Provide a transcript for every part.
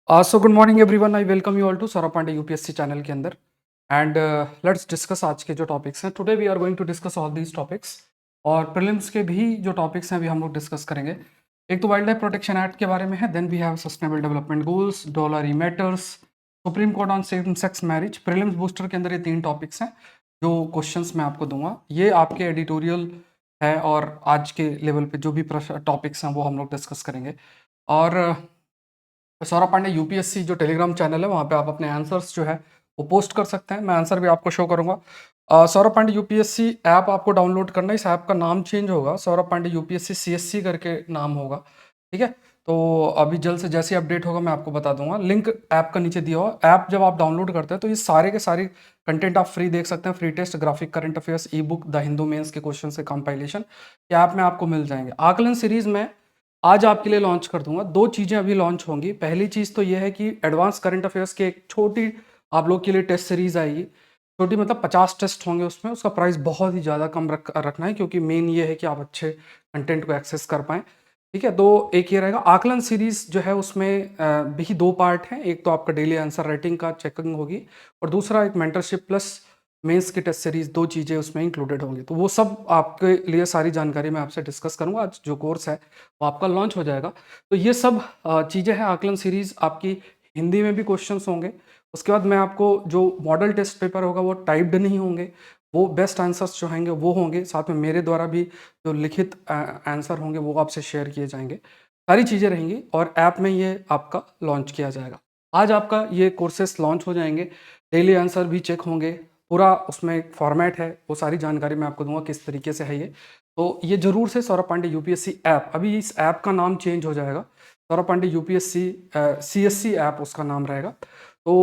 So good morning everyone, I welcome you all to Saurabh Pandey UPSC channel के अंदर। And let's discuss आज के जो टॉपिक्स हैं। Today we are going to discuss all these topics. और prelims के भी जो टॉपिक्स हैं अभी हम लोग डिस्कस करेंगे। एक तो वाइल्ड लाइफ प्रोटेक्शन एक्ट के बारे में है, then we have sustainable development goals, dollar e matters, supreme court on same sex marriage. Prelims booster के अंदर ये 3 टॉपिक्स हैं जो क्वेश्चंस मैं आपको दूंगा। ये आपके एडिटोरियल है और आज के लेवल पे जो भी टॉपिक्स हैं वो हम लोग डिस्कस करेंगे। और सौरभ पांडे यूपीएससी जो टेलीग्राम चैनल है वहाँ पे आप अपने आंसर्स जो है वो पोस्ट कर सकते हैं। मैं आंसर भी आपको शो करूंगा। सौरभ पांडे यूपीएससी ऐप आपको डाउनलोड करना है। इस ऐप का नाम चेंज होगा, सौरभ पांडे यूपीएससी सीएससी करके नाम होगा। ठीक है, तो अभी जल्द से जैसे अपडेट होगा मैं आपको बता दूंगा। लिंक ऐप का नीचे दिया हुआ। ऐप जब आप डाउनलोड करते हैं तो ये सारे के सारे कंटेंट आप फ्री देख सकते हैं। Free test, graphic, current affairs, e book, the Hindu mains के क्वेश्चन से कंपाइलेशन ऐप में आपको मिल जाएंगे। आकलन सीरीज में आज आपके लिए लॉन्च कर दूंगा। 2 चीज़ें अभी लॉन्च होंगी। पहली चीज़ तो यह है कि एडवांस करंट अफेयर्स की एक छोटी आप लोग के लिए टेस्ट सीरीज आएगी। छोटी मतलब 50 टेस्ट होंगे उसमें। उसका प्राइस बहुत ही ज़्यादा कम रखना है क्योंकि मेन ये है कि आप अच्छे कंटेंट को एक्सेस कर पाएँ। ठीक है, तो एक ये रहेगा। आकलन सीरीज जो है उसमें भी 2 पार्ट हैं। एक तो आपका डेली आंसर राइटिंग का चेकिंग होगी और दूसरा एक मेंटरशिप प्लस मेंस की टेस्ट सीरीज। 2 चीज़ें उसमें इंक्लूडेड होंगी। तो वो सब आपके लिए सारी जानकारी मैं आपसे डिस्कस करूंगा। आज जो कोर्स है वो आपका लॉन्च हो जाएगा। तो ये सब चीज़ें हैं। आकलन सीरीज आपकी हिंदी में भी क्वेश्चंस होंगे। उसके बाद मैं आपको जो मॉडल टेस्ट पेपर होगा वो टाइप्ड नहीं होंगे, वो बेस्ट आंसर्स जो होंगे वो होंगे। साथ में मेरे द्वारा भी जो लिखित आंसर होंगे वो आपसे शेयर किए जाएंगे। सारी चीज़ें रहेंगी और ऐप में ये आपका लॉन्च किया जाएगा। आज आपका ये कोर्सेस लॉन्च हो जाएंगे। डेली आंसर भी चेक होंगे। पूरा उसमें एक फॉर्मेट है, वो सारी जानकारी मैं आपको दूंगा किस तरीके से है ये। तो ये जरूर से सौरभ पांडे यूपीएससी ऐप, अभी इस ऐप का नाम चेंज हो जाएगा। Saurabh Pandey UPSC CSC app उसका नाम रहेगा। तो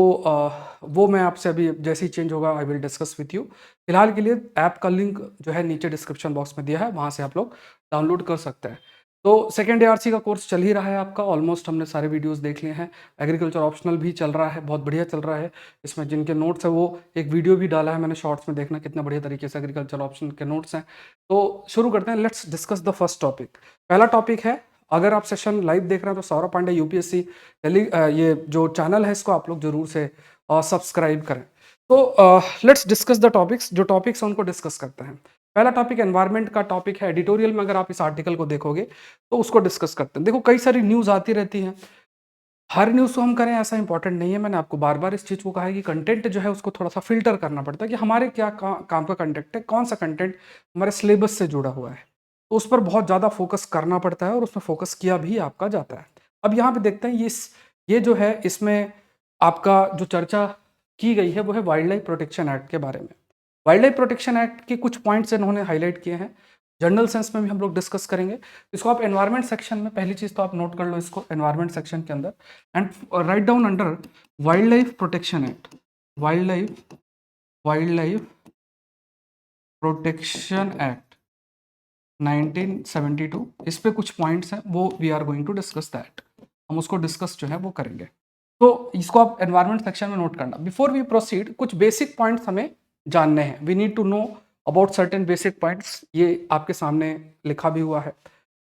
वो मैं आपसे अभी जैसे ही चेंज होगा I will discuss with you. फिलहाल के लिए ऐप का लिंक जो है नीचे डिस्क्रिप्शन बॉक्स में दिया है, वहाँ से आप लोग डाउनलोड कर सकते हैं। तो सेकेंड एआरसी का कोर्स चल ही रहा है आपका। ऑलमोस्ट हमने सारे वीडियोस देख लिए हैं। एग्रीकल्चर ऑप्शनल भी चल रहा है, बहुत बढ़िया चल रहा है। इसमें जिनके नोट्स है वो एक वीडियो भी डाला है मैंने शॉर्ट्स में, देखना कितना बढ़िया तरीके से एग्रीकल्चर ऑप्शन के नोट्स हैं। तो शुरू करते हैं। Let's discuss the first topic. पहला टॉपिक है, अगर आप सेशन लाइव देख रहे हैं तो सौरभ पांडे यूपीएससी ये जो चैनल है इसको आप लोग जरूर से सब्सक्राइब करें। तो लेट्स डिस्कस द टॉपिक्स। जो टॉपिक्स हैं उनको डिस्कस करते हैं। पहला टॉपिक एनवायरनमेंट का टॉपिक है। एडिटोरियल में अगर आप इस आर्टिकल को देखोगे तो उसको डिस्कस करते हैं। देखो कई सारी न्यूज़ आती रहती हैं। हर न्यूज़ को हम करें ऐसा इंपॉर्टेंट नहीं है। मैंने आपको बार बार इस चीज़ को कहा है कि कंटेंट जो है उसको थोड़ा सा फिल्टर करना पड़ता है कि हमारे क्या काम का कंटेंट है, कौन सा कंटेंट हमारे सिलेबस से जुड़ा हुआ है। तो उस पर बहुत ज़्यादा फोकस करना पड़ता है और उसमें फोकस किया भी आपका जाता है। अब यहाँ पे देखते हैं ये जो है इसमें आपका जो चर्चा की गई है वो है वाइल्ड लाइफ प्रोटेक्शन एक्ट के बारे में। वाइल्ड लाइफ प्रोटेक्शन एक्ट के कुछ पॉइंट्स इन्होंने हाईलाइट किए हैं। जनरल सेंस में भी हम लोग डिस्कस करेंगे। इसको आप एनवायरमेंट सेक्शन में, पहली चीज़ तो आप नोट कर लो इसको एनवायरमेंट सेक्शन के अंदर and write down under wild life protection act. Wild life protection act 1972। इस पे कुछ पॉइंट्स हैं वो we are going to discuss that. हम उसको डिस्कस जो है वो करेंगे। तो इसको आप एनवायरमेंट सेक्शन में नोट करना। बिफोर वी प्रोसीड कुछ बेसिक पॉइंट्स हमें जानने हैं। We need to know about certain basic points. ये आपके सामने लिखा भी हुआ है।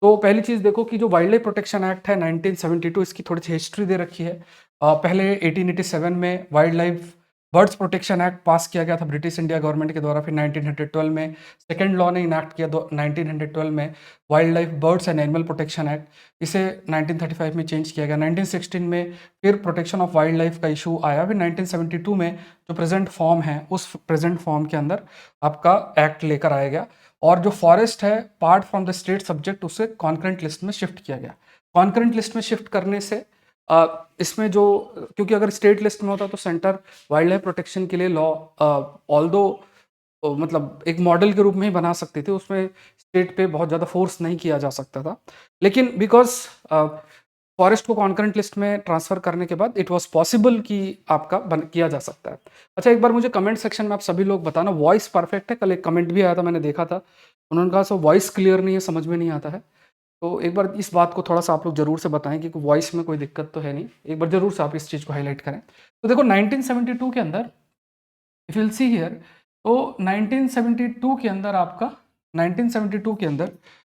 तो पहली चीज़ देखो कि जो वाइल्ड लाइफ प्रोटेक्शन एक्ट है 1972, इसकी थोड़ी सी हिस्ट्री दे रखी है। पहले 1887 में wild life birds protection act पास किया गया था ब्रिटिश इंडिया गवर्नमेंट के द्वारा। फिर 1912 में सेकेंड लॉ ने इनैक्ट किया 1912 में wild life birds and animal protection act. इसे 1935 में चेंज किया गया। 1916 में फिर प्रोटेक्शन ऑफ वाइल्ड लाइफ का इशू आया। फिर 1972 में जो प्रेजेंट फॉर्म है उस प्रेजेंट फॉर्म के अंदर आपका एक्ट लेकर आया गया। और जो फॉरेस्ट है part from the state subject उसे कॉन्करेंट लिस्ट में शिफ्ट किया गया। कॉन्करेंट लिस्ट में शिफ्ट करने से इसमें जो, क्योंकि अगर स्टेट लिस्ट में होता तो सेंटर वाइल्ड लाइफ प्रोटेक्शन के लिए लॉ ऑल्दो मतलब एक मॉडल के रूप में ही बना सकते थे, उसमें स्टेट पे बहुत ज़्यादा फोर्स नहीं किया जा सकता था। लेकिन बिकॉज फॉरेस्ट को कॉन्करेंट लिस्ट में ट्रांसफर करने के बाद इट वाज पॉसिबल कि आपका किया जा सकता है। अच्छा, एक बार मुझे कमेंट सेक्शन में आप सभी लोग बताना वॉइस परफेक्ट है। कल एक कमेंट भी आया था, मैंने देखा था, उन्होंने कहा सो वॉइस क्लियर नहीं है, समझ में नहीं आता है। तो एक बार इस बात को थोड़ा सा आप लोग जरूर से बताएं कि वॉइस में कोई दिक्कत तो है नहीं। एक बार जरूर से आप इस चीज़ को हाईलाइट करें। तो देखो 1972 के अंदर इफ विल सी हियर, तो 1972 के अंदर आपका 1972 के अंदर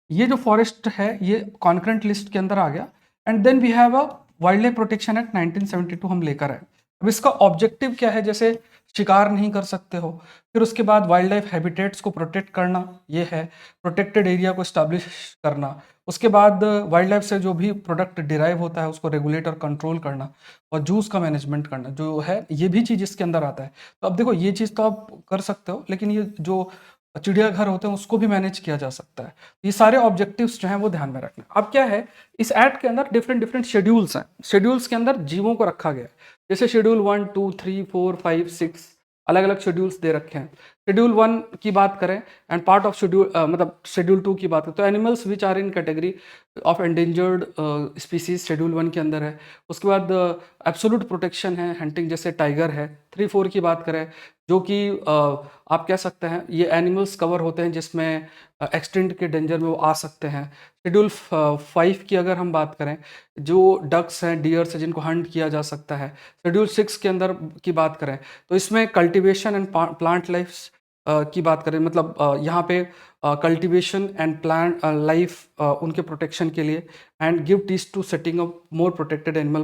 ये जो फॉरेस्ट है ये कॉन्करेंट लिस्ट के अंदर आ गया। And then we have a wild life protection act 1972 हम लेकर आए। अब इसका ऑब्जेक्टिव क्या है? जैसे शिकार नहीं कर सकते हो, फिर उसके बाद वाइल्ड लाइफ हैबिटेट्स को प्रोटेक्ट करना, ये है प्रोटेक्टेड एरिया को स्टैब्लिश करना। उसके बाद वाइल्ड लाइफ से जो भी प्रोडक्ट डिराइव होता है उसको रेगुलेट और कंट्रोल करना, और जूस का मैनेजमेंट करना जो है, ये भी चीज़ इसके अंदर आता है। तो अब देखो ये चीज़ तो आप कर सकते हो, लेकिन ये जो चिड़ियाघर होते हैं उसको भी मैनेज किया जा सकता है। ये सारे ऑब्जेक्टिव्स जो हैं वो ध्यान में रखना। अब क्या है, इस एक्ट के अंदर डिफरेंट डिफरेंट शेड्यूल्स हैं। शेड्यूल्स के अंदर जीवों को रखा गया है, जैसे शेड्यूल 1, 2, 3, 4, 5, 6 अलग अलग शेड्यूल्स दे रखे हैं। शेड्यूल 1 की बात करें एंड पार्ट ऑफ शेड्यूल मतलब शेड्यूल 2 की बात करें तो animals which are in category of endangered species schedule 1 के अंदर है। उसके बाद एब्सोल्यूट प्रोटेक्शन है, हंटिंग जैसे टाइगर है। 3, 4 की बात करें जो कि आप कह सकते हैं ये एनिमल्स कवर होते हैं जिसमें एक्सटेंट के डेंजर में वो आ सकते हैं। शेड्यूल 5 की अगर हम बात करें, जो डक्स हैं, डियर्स हैं, जिनको हंट किया जा सकता है। शेड्यूल 6 के अंदर की बात करें तो इसमें कल्टीवेशन एंड प्लांट लाइफ की बात करें, मतलब यहाँ पे कल्टीवेशन एंड प्लांट लाइफ उनके प्रोटेक्शन के लिए, and give teeth to setting up more protected animal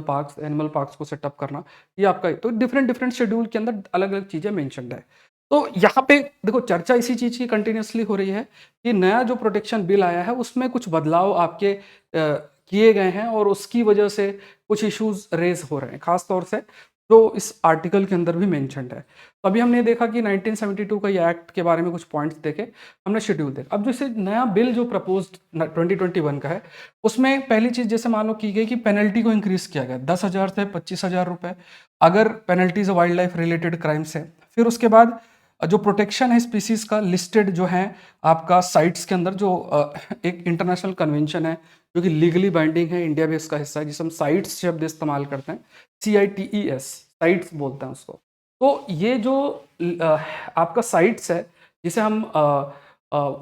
parks को सेटअप करना, ये आपका। तो डिफरेंट डिफरेंट शेड्यूल के अंदर अलग अलग चीज़ें मेंशन्ड है। तो यहाँ पे देखो चर्चा इसी चीज़ की कंटिन्यूसली हो रही है कि नया जो प्रोटेक्शन बिल आया है उसमें कुछ बदलाव आपके किए गए हैं और उसकी वजह से कुछ इश्यूज रेज हो रहे हैं, खास तौर से जो इस आर्टिकल के अंदर भी मेंशन्ड है। तो अभी हमने देखा कि 1972 का ये एक्ट के बारे में कुछ पॉइंट्स देखे, हमने शेड्यूल देखा। अब जैसे नया बिल जो प्रपोज्ड 2021 का है, उसमें पहली चीज़ जैसे मान लो की गई कि पेनल्टी को इंक्रीज किया गया 10,000 से 25,000 रुपये, अगर penalties wild life related crimes है। फिर उसके बाद जो प्रोटेक्शन है स्पीसीज का लिस्टेड जो है आपका साइट्स के अंदर, जो एक इंटरनेशनल कन्वेंशन है जो कि लीगली बाइंडिंग है, इंडिया भी इसका हिस्सा है, जिसे हम साइट्स शब्द इस्तेमाल करते हैं, CITES, साइट्स बोलते हैं उसको। तो ये जो आपका साइट्स है, जिसे हम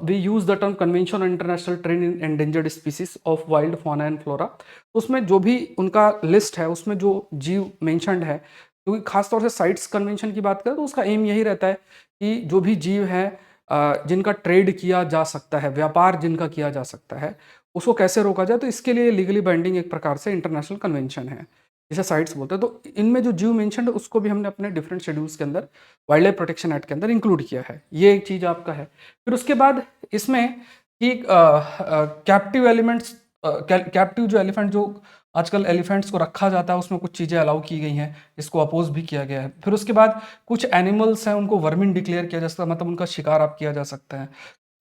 we use the term convention on international trade in endangered species of wild fauna and flora, तो उसमें जो भी उनका लिस्ट है उसमें जो जीव मेंशन्ड है, क्योंकि खासतौर से साइट्स कन्वेंशन की बात करें तो उसका एम यही रहता है कि जो भी जीव है जिनका ट्रेड किया जा सकता है, व्यापार जिनका किया जा सकता है, उसको कैसे रोका जाए। तो इसके लिए लीगली बाइंडिंग एक प्रकार से इंटरनेशनल कन्वेंशन है जिसे साइट्स बोलते हैं। तो इनमें जो जीव मेंशन्ड है उसको भी हमने अपने डिफरेंट शेड्यूल्स के अंदर वाइल्ड लाइफ प्रोटेक्शन एक्ट के अंदर इंक्लूड किया है। ये एक चीज़ आपका है। फिर उसके बाद इसमें कि कैप्टिव एलिमेंट्स, कैप्टिव जो एलिफेंट, जो आजकल एलिफेंट्स को रखा जाता है, उसमें कुछ चीज़ें अलाउ की गई हैं, इसको अपोज भी किया गया है। फिर उसके बाद कुछ एनिमल्स हैं उनको वर्मिन डिक्लेयर किया जा सकता है, मतलब उनका शिकार आप किया जा सकता है,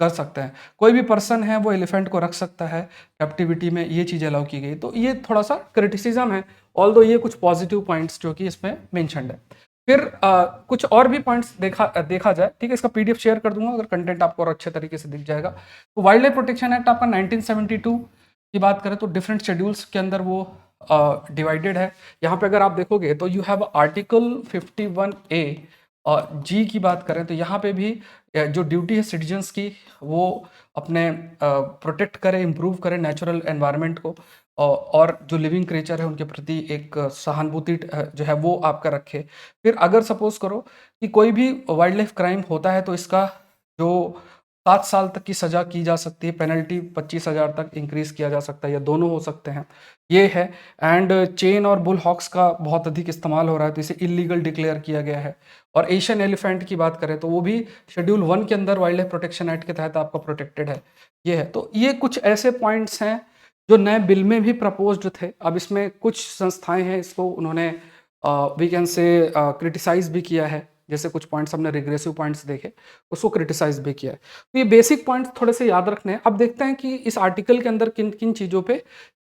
कर सकते हैं। कोई भी पर्सन है वो एलिफेंट को रख सकता है कैप्टिविटी में, ये चीज़ अलाउ की गई। तो ये थोड़ा सा क्रिटिसिज्म है, ऑल्दो ये कुछ पॉजिटिव पॉइंट्स जो कि इसमें मेंशन्ड है। फिर कुछ और भी पॉइंट्स देखा जाए, ठीक है, इसका PDF शेयर कर दूंगा अगर कंटेंट आपको और अच्छे तरीके से दिख जाएगा। तो वाइल्ड लाइफ प्रोटेक्शन एक्ट आपका 1972 की बात करें तो डिफरेंट शेड्यूल्स के अंदर वो डिवाइडेड है। यहाँ पे अगर आप देखोगे तो यू हैव आर्टिकल 51A और जी की बात करें तो यहाँ पे भी जो ड्यूटी है सिटीजन्स की, वो अपने प्रोटेक्ट करें, इम्प्रूव करें नेचुरल एनवायरनमेंट को, और जो लिविंग क्रिएचर है उनके प्रति एक सहानुभूति जो है वो आपका रखे। फिर अगर सपोज करो कि कोई भी वाइल्ड लाइफ क्राइम होता है तो इसका जो 7 साल तक की सजा की जा सकती है, पेनल्टी 25,000 तक इंक्रीज किया जा सकता है, या दोनों हो सकते हैं, ये है। एंड चेन और बुल हॉक्स का बहुत अधिक इस्तेमाल हो रहा है तो इसे इलीगल डिक्लेयर किया गया है। और एशियन एलिफेंट की बात करें तो वो भी शेड्यूल 1 के अंदर वाइल्ड लाइफ प्रोटेक्शन एक्ट के तहत आपका प्रोटेक्टेड है, ये है। तो ये कुछ ऐसे पॉइंट्स हैं जो नए बिल में भी प्रपोज्ड थे। अब इसमें कुछ संस्थाएं हैं, इसको उन्होंने वी कैन से क्रिटिसाइज भी किया है, जैसे कुछ पॉइंट्स हमने रिग्रेसिव पॉइंट्स देखे, उसको क्रिटिसाइज भी किया है। तो ये बेसिक पॉइंट्स थोड़े से याद रखने हैं। अब देखते हैं कि इस आर्टिकल के अंदर किन किन चीज़ों पे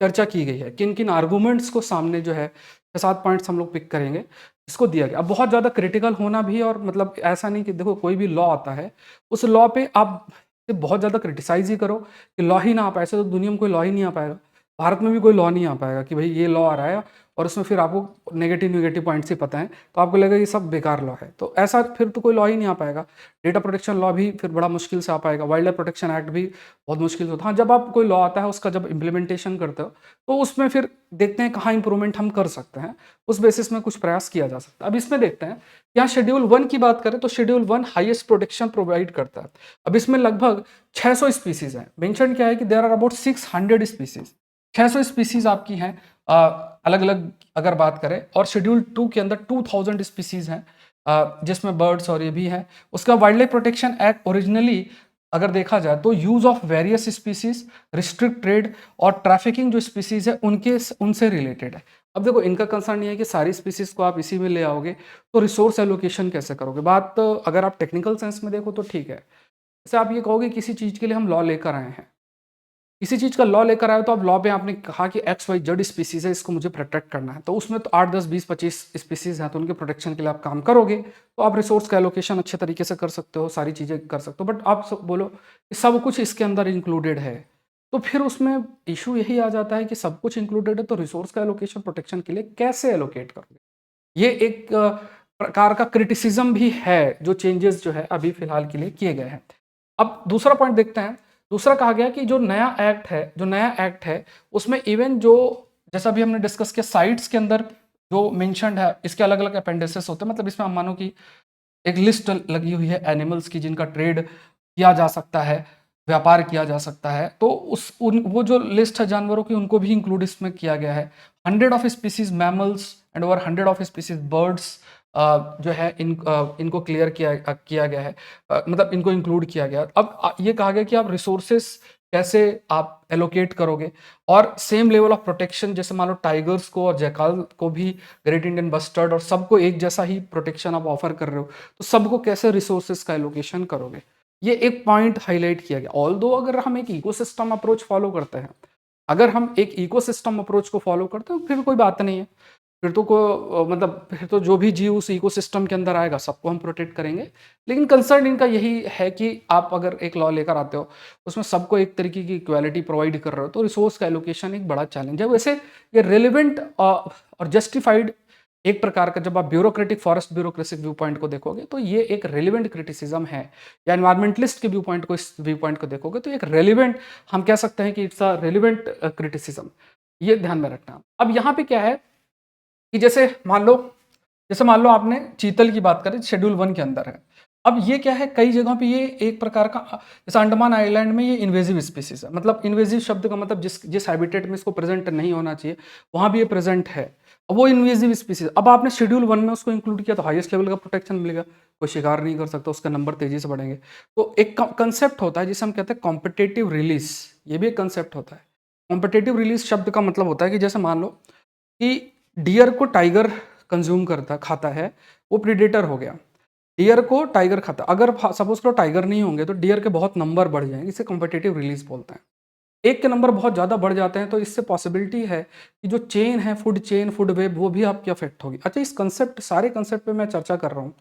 चर्चा की गई है, किन किन आर्गूमेंट्स को सामने जो है 6-7 पॉइंट्स हम लोग पिक करेंगे, इसको दिया गया। अब बहुत ज़्यादा क्रिटिकल होना भी, और मतलब ऐसा नहीं कि देखो कोई भी लॉ आता है उस लॉ पे आप बहुत ज़्यादा क्रिटिसाइज ही करो कि लॉ ही ना आ पाए, ऐसे तो दुनिया में कोई लॉ ही नहीं आ पाएगा, भारत में भी कोई लॉ नहीं आ पाएगा कि भाई ये लॉ आ रहा है और उसमें फिर आपको नेगेटिव पॉइंट्स ही पता है तो आपको लगेगा ये सब बेकार लॉ है। तो ऐसा फिर तो कोई लॉ ही नहीं आ पाएगा। डेटा प्रोटेक्शन लॉ भी फिर बड़ा मुश्किल से आ पाएगा, वाइल्ड लाइफ प्रोटेक्शन एक्ट भी बहुत मुश्किल से होता है। हाँ, जब आप कोई लॉ आता है उसका जब इम्प्लीमेंटेशन करते हो तो उसमें फिर देखते हैं कहाँ इंप्रूवमेंट हम कर सकते हैं, उस बेसिस में कुछ प्रयास किया जा सकता है। अब इसमें देखते हैं, यहाँ शेड्यूल 1 की बात करें तो शेड्यूल 1 हाईएस्ट प्रोटेक्शन प्रोवाइड करता है। अब इसमें लगभग 600 स्पीसीज हैं। मेंशन क्या है कि there are about 600 species, 600 species आपकी हैं अलग अलग अगर बात करें, और शेड्यूल 2 के अंदर 2000 स्पीसीज हैं जिसमें बर्ड्स और ये भी हैं। उसका wild life protection act originally अगर देखा जाए तो use of various species, restrict trade और ट्रैफिकिंग जो स्पीसीज है उनके उनसे रिलेटेड है। अब देखो इनका कंसर्न ये है कि सारी स्पीसीज को आप इसी में ले आओगे तो रिसोर्स एलोकेशन कैसे करोगे। बात अगर आप टेक्निकल सेंस में देखो तो ठीक है, जैसे आप ये कहोगे किसी चीज़ के लिए हम लॉ लेकर आए हैं, किसी चीज़ का लॉ लेकर आए तो अब लॉ पे आपने कहा कि एक्स वाई जेड स्पीसीज है, इसको मुझे प्रोटेक्ट करना है, तो उसमें तो 8 10 20 25 स्पीसीज हैं, तो उनके प्रोटेक्शन के लिए आप काम करोगे तो आप रिसोर्स का एलोकेशन अच्छे तरीके से कर सकते हो, सारी चीज़ें कर सकते हो। बट आप सब बोलो कि सब कुछ इसके अंदर इंक्लूडेड है, तो फिर उसमें इशू यही आ जाता है कि सब कुछ इंक्लूडेड है तो रिसोर्स का एलोकेशन प्रोटेक्शन के लिए कैसे एलोकेट करोगे। ये एक प्रकार का क्रिटिसिज्म भी है जो चेंजेस जो है अभी फिलहाल के लिए किए गए हैं। अब दूसरा पॉइंट देखते हैं। दूसरा कहा गया कि जो नया एक्ट है उसमें इवन जो जैसा अभी हमने डिस्कस किया साइट्स के अंदर जो मेंशन्ड है इसके अलग अलग अपेंडिसेस होते हैं, मतलब इसमें हम मानो कि एक लिस्ट लगी हुई है एनिमल्स की जिनका ट्रेड किया जा सकता है, व्यापार किया जा सकता है, तो वो जो लिस्ट है जानवरों की उनको भी इंक्लूड इसमें किया गया है। 100 of species mammals and over 100 of species birds जो है इनको क्लियर किया गया है, मतलब इनको इंक्लूड किया गया। अब ये कहा गया कि आप रिसोर्सेस कैसे आप एलोकेट करोगे, और सेम लेवल ऑफ प्रोटेक्शन जैसे मान लो टाइगर्स को और जैकाल को भी, ग्रेट इंडियन बस्टर्ड और सबको एक जैसा ही प्रोटेक्शन आप ऑफर कर रहे हो, तो सबको कैसे रिसोर्सेज का एलोकेशन करोगे, ये एक पॉइंट हाईलाइट किया गया। ऑल्दो अगर हम एक इकोसिस्टम अप्रोच फॉलो करते हैं, अगर हम एक इकोसिस्टम अप्रोच को फॉलो करते हैं फिर कोई बात नहीं है, फिर तो मतलब फिर तो जो भी जीव उस इकोसिस्टम के अंदर आएगा सबको हम प्रोटेक्ट करेंगे। लेकिन कंसर्न इनका यही है कि आप अगर एक लॉ लेकर आते हो उसमें सबको एक तरीके की इक्वालिटी प्रोवाइड कर रहे हो तो रिसोर्स का एलोकेशन एक बड़ा चैलेंज है। वैसे ये रेलिवेंट और जस्टिफाइड एक प्रकार का, जब आप bureaucratic forest bureaucracy view point को देखोगे तो ये एक रेलिवेंट क्रिटिसिज्म है, या एनवायरमेंटलिस्ट के व्यू पॉइंट को, इस व्यू पॉइंट को देखोगे तो एक रेलिवेंट, हम कह सकते हैं कि इट्स अ रेलिवेंट क्रिटिसिज्म, ये ध्यान में रखना। अब यहाँ पे क्या है कि जैसे मान लो आपने चीतल की बात करें, शेड्यूल 1 के अंदर है। अब ये क्या है, कई जगहों पे ये एक प्रकार का, जैसे अंडमान आइलैंड में ये इन्वेजिव स्पीसीज है, मतलब इन्वेजिव शब्द का मतलब जिस जिस हैबिटेट में इसको प्रेजेंट नहीं होना चाहिए वहां भी ये प्रेजेंट है, अब वो इन्वेजिव स्पीसीज। अब आपने शेड्यूल 1 में उसको इंक्लूड किया तो हाईएस्ट लेवल का प्रोटेक्शन मिलेगा, कोई शिकार नहीं कर सकता, उसका नंबर तेजी से बढ़ेंगे। तो एक कंसेप्ट होता है जिसे हम कहते हैं कॉम्पिटेटिव रिलीज, ये भी एक कंसेप्ट होता है। कॉम्पिटेटिव रिलीज शब्द का मतलब होता है कि जैसे मान लो कि डियर को टाइगर कंज्यूम करता खाता है, वो प्रीडेटर हो गया, डियर को टाइगर खाता, अगर सपोज करो टाइगर नहीं होंगे तो डियर के बहुत नंबर बढ़ जाएंगे, इसे कॉम्पिटेटिव रिलीज बोलते हैं। एक के नंबर बहुत ज़्यादा बढ़ जाते हैं तो इससे पॉसिबिलिटी है कि जो चेन है, फूड चेन, फूड वेब, वो भी आपकी अफेक्ट होगी। अच्छा, इस कंसेप्ट, सारे कंसेप्ट पे मैं चर्चा कर रहा हूँ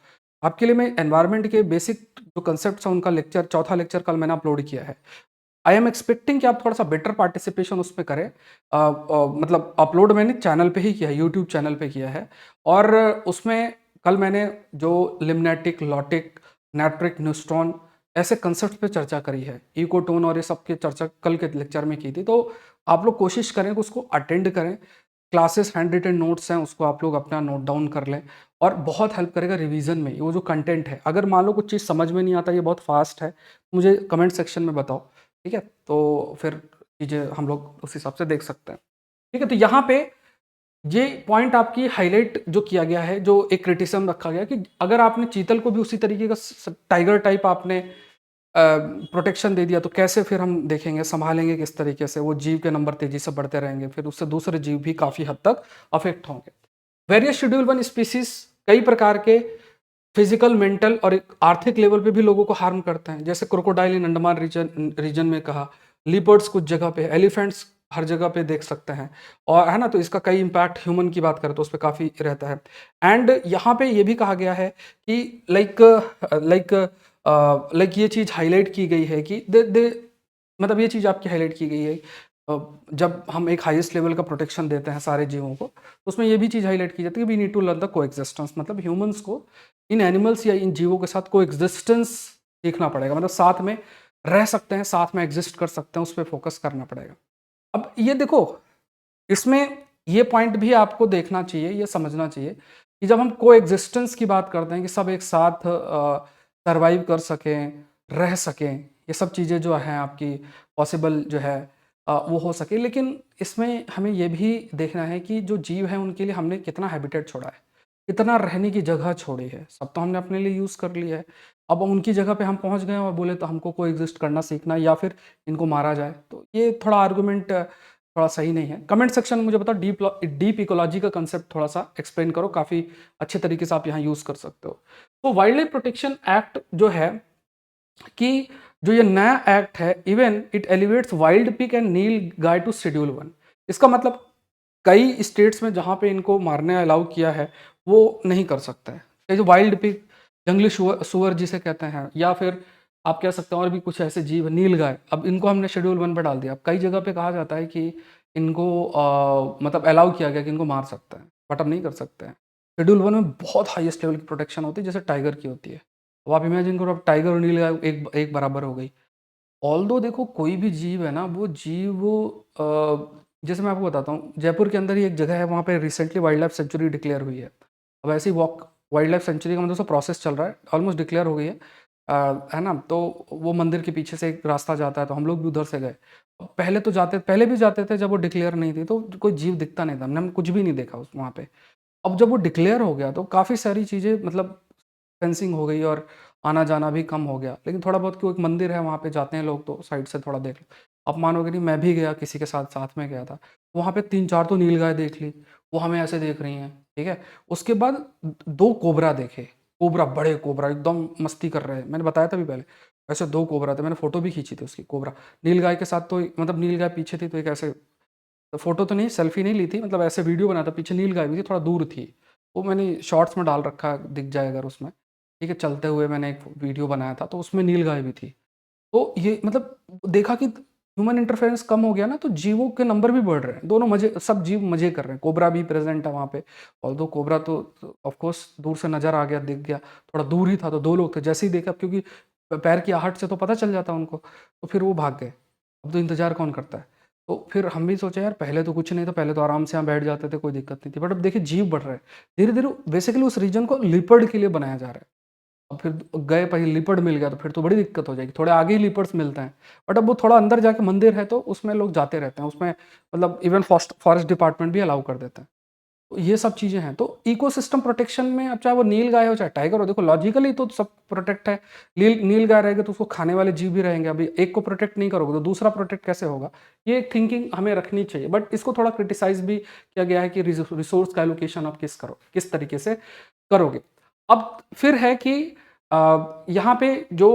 आपके लिए। मैं एनवायरनमेंट के बेसिक जो कंसेप्ट है उनका लेक्चर, चौथा लेक्चर कल मैंने अपलोड किया है। आई एम एक्सपेक्टिंग कि आप थोड़ा सा बेटर पार्टिसिपेशन उसमें करें। मतलब अपलोड मैंने चैनल पे ही किया है, यूट्यूब चैनल पे किया है, और उसमें कल मैंने जो लिम्नेटिक, लॉटिक, नाइट्रिक, न्यूट्रॉन ऐसे कंसेप्ट पे चर्चा करी है, इकोटोन और ये सब की चर्चा कल के लेक्चर में की थी। तो आप लोग कोशिश करें कि उसको अटेंड करें, क्लासेस हैंड रिटन नोट्स हैं उसको आप लोग अपना नोट डाउन कर लें, और बहुत हेल्प करेगा रिवीजन में। वो जो कंटेंट है, अगर मान लो कुछ चीज़ समझ में नहीं आता, ये बहुत फास्ट है, मुझे कमेंट सेक्शन में बताओ, ठीक है, तो फिर चीज़ें हम लोग उस हिसाब से देख सकते हैं। ठीक है, तो यहाँ पे ये पॉइंट आपकी हाईलाइट जो किया गया है, जो एक क्रिटिसिज्म रखा गया कि अगर आपने चीतल को भी उसी तरीके का टाइगर टाइप आपने प्रोटेक्शन दे दिया तो कैसे फिर हम देखेंगे, संभालेंगे किस तरीके से, वो जीव के नंबर तेजी से बढ़ते रहेंगे, फिर उससे दूसरे जीव भी काफ़ी हद तक अफेक्ट होंगे। वेरियस शेड्यूल 1 स्पीसीज कई प्रकार के फिजिकल, मेंटल और एक आर्थिक लेवल पे भी लोगों को हार्म करते हैं, जैसे क्रोकोडाइल इन अंडमान रीजन में कहा, लिपर्ड्स कुछ जगह पे, एलिफेंट्स हर जगह पे देख सकते हैं, और है ना, तो इसका कई इम्पैक्ट ह्यूमन की बात करें तो उस पर काफ़ी रहता है। एंड यहाँ पे ये भी कहा गया है कि लाइक ये चीज़ हाईलाइट की गई है कि दे मतलब ये चीज़ आपकी हाईलाइट की गई है, जब हम एक हाईएस्ट लेवल का प्रोटेक्शन देते हैं सारे जीवों को, तो उसमें ये भी चीज़ हाईलाइट की जाती है कि we need to learn the coexistence, मतलब ह्यूमंस को इन एनिमल्स या इन जीवों के साथ कोएग्जिस्टेंस सीखना पड़ेगा, मतलब साथ में रह सकते हैं, साथ में एग्जिस्ट कर सकते हैं, उस पर फोकस करना पड़ेगा। अब ये देखो, इसमें ये पॉइंट भी आपको देखना चाहिए, ये समझना चाहिए कि जब हम कोएग्जिस्टेंस की बात करते हैं कि सब एक साथ सरवाइव कर सकें, रह सकें, ये सब चीज़ें जो हैं आपकी पॉसिबल जो है, वो हो सके। लेकिन इसमें हमें ये भी देखना है कि जो जीव हैं उनके लिए हमने कितना हैबिटेट छोड़ा है, कितना रहने की जगह छोड़ी है। सब तो हमने अपने लिए यूज़ कर लिया है। अब उनकी जगह पे हम पहुँच गए और बोले तो हमको कोएग्जिस्ट करना सीखना है या फिर इनको मारा जाए, तो ये थोड़ा आर्गुमेंट थोड़ा सही नहीं है। कमेंट सेक्शन में मुझे बताओ डीप इकोलॉजी का कंसेप्ट थोड़ा-सा एक्सप्लेन करो, काफ़ी अच्छे तरीके से आप यहाँ यूज़ कर सकते हो। तो वाइल्ड लाइफ प्रोटेक्शन एक्ट जो है कि जो ये नया एक्ट है, even it elevates wild pig and nilgai to schedule 1। इसका मतलब कई स्टेट्स में जहाँ पे इनको मारने अलाउ किया है, वो नहीं कर सकता है। ये जो वाइल्ड पिग, जंगली सुअर जिसे कहते हैं, या फिर आप कह सकते हैं और भी कुछ ऐसे जीव, नील गाय, अब इनको हमने शेड्यूल 1 पे डाल दिया। अब कई जगह पे कहा जाता है कि इनको मतलब अलाउ किया गया कि इनको मार सकते हैं, बट अब नहीं कर सकते हैं। शेड्यूल 1 में बहुत हाईएस्ट लेवल की प्रोटेक्शन होती है, जैसे टाइगर की होती है। अब आप इमेजिन करो, अब टाइगर और नीलगाय एक एक बराबर हो गई। ऑल्दो देखो कोई भी जीव है ना, वो जीव जैसे मैं आपको बताता हूँ, जयपुर के अंदर ही एक जगह है, वहाँ पे recently wild life sanctuary declare हुई है। अब ऐसी वॉक वाइल्ड लाइफ सेंचुरी का मतलब उसका प्रोसेस चल रहा है, ऑलमोस्ट डिक्लेयर हो गई है। है ना? तो वो मंदिर के पीछे से एक रास्ता जाता है, तो हम लोग भी उधर से गए। पहले भी जाते थे जब वो डिक्लेयर नहीं थी, तो कोई जीव दिखता नहीं था, हमने कुछ भी नहीं देखा उस वहाँ पे। अब जब वो डिक्लेयर हो गया तो काफ़ी सारी चीज़ें, मतलब फेंसिंग हो गई और आना-जाना भी कम हो गया। लेकिन थोड़ा बहुत क्यों, एक मंदिर है वहाँ पे जाते हैं लोग, तो साइड से थोड़ा देख लो। आप मानोगे नहीं, मैं भी गया, किसी के साथ साथ में गया था। वहाँ पे 3-4 तो नीलगाय देख ली, वो हमें ऐसे देख रही हैं, ठीक है? उसके बाद 2 कोबरा देखे, कोबरा, बड़े कोबरा एकदम मस्ती कर रहे हैं। मैंने बताया था भी पहले, ऐसे 2 कोबरा थे, मैंने फ़ोटो भी खींची थी उसकी, कोबरा। नीलगाय के साथ तो मतलब नीलगाय पीछे थी, तो एक ऐसे फ़ोटो तो नहीं, सेल्फ़ी नहीं ली थी, मतलब ऐसे वीडियो बनाया था, पीछे नीलगाय भी थी, थोड़ा दूर थी। वो मैंने शॉर्ट्स में डाल रखा है, दिख जाए अगर उसमें, ठीक है? चलते हुए मैंने एक वीडियो बनाया था, तो उसमें नीलगाय भी थी। तो ये मतलब देखा कि ह्यूमन इंटरफेरेंस कम हो गया ना, तो जीवों के नंबर भी बढ़ रहे हैं। दोनों मज़े, सब जीव मज़े कर रहे हैं। कोबरा भी प्रेज़ेंट है वहाँ पे, ऑल्दो कोबरा तो ऑफ़ कोर्स दूर से नज़र आ गया, दिख गया। थोड़ा दूर ही था, तो 2 लोग थे, जैसे ही देखा, क्योंकि पैर की आहट से तो पता चल जाता उनको, तो फिर वो भाग गए। अब तो इंतज़ार कौन करता है? तो फिर हम भी सोचे यार, पहले तो कुछ नहीं था, पहले तो आराम से यहाँ बैठ जाते थे, कोई दिक्कत नहीं थी। बट अब देखिए जीव बढ़ रहे हैं। धीरे-धीरे बेसिकली उस रीजन को लिपर्ड के लिए बनाया जा रहा है। अब फिर गए, पहले लिपर्ड मिल गया, तो फिर तो बड़ी दिक्कत हो जाएगी। थोड़े आगे ही लिपर्ड्स मिलते हैं। बट अब वो थोड़ा अंदर जाके मंदिर है, तो उसमें लोग जाते रहते हैं। उसमें मतलब इवन फॉरेस्ट डिपार्टमेंट भी अलाउ कर देता है। तो ये सब चीज़ें हैं। तो इकोसिस्टम प्रोटेक्शन में, अब चाहे वो नीलगाय हो चाहे टाइगर हो, देखो लॉजिकली तो सब प्रोटेक्ट है। नीलगाय रहेगा तो उसको खाने वाले जीव भी रहेंगे। अभी एक को प्रोटेक्ट नहीं करोगे तो दूसरा प्रोटेक्ट कैसे होगा? ये एक थिंकिंग हमें रखनी चाहिए। बट इसको थोड़ा क्रिटिसाइज़ भी किया गया है कि रिसोर्स का एलोकेशन आप किस तरीके से करोगे। अब फिर है कि यहाँ पे जो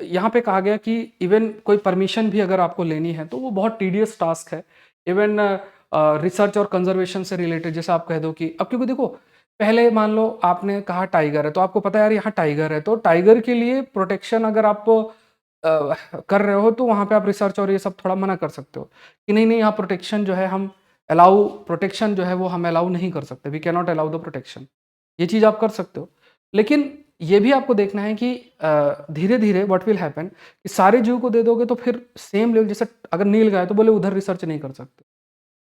यहाँ पे कहा गया कि इवन कोई परमिशन भी अगर आपको लेनी है, तो वो बहुत टीडियस टास्क है। इवन रिसर्च और कंजर्वेशन से रिलेटेड, जैसे आप कह दो कि अब, क्योंकि देखो पहले मान लो आपने कहा टाइगर है, तो आपको पता है यार यहाँ टाइगर है, तो टाइगर के लिए प्रोटेक्शन अगर आप कर रहे हो, तो वहाँ पे आप रिसर्च और ये सब थोड़ा मना कर सकते हो कि नहीं नहीं, यहाँ प्रोटेक्शन जो है हम प्रोटेक्शन जो है वो हम अलाउ नहीं कर सकते, we can not allow the protection. ये चीज़ आप कर सकते हो। लेकिन ये भी आपको देखना है कि धीरे धीरे व्हाट विल हैपन, कि सारे जीव को दे दोगे तो फिर सेम लेवल, जैसे अगर नील गाय तो बोले उधर रिसर्च नहीं कर सकते,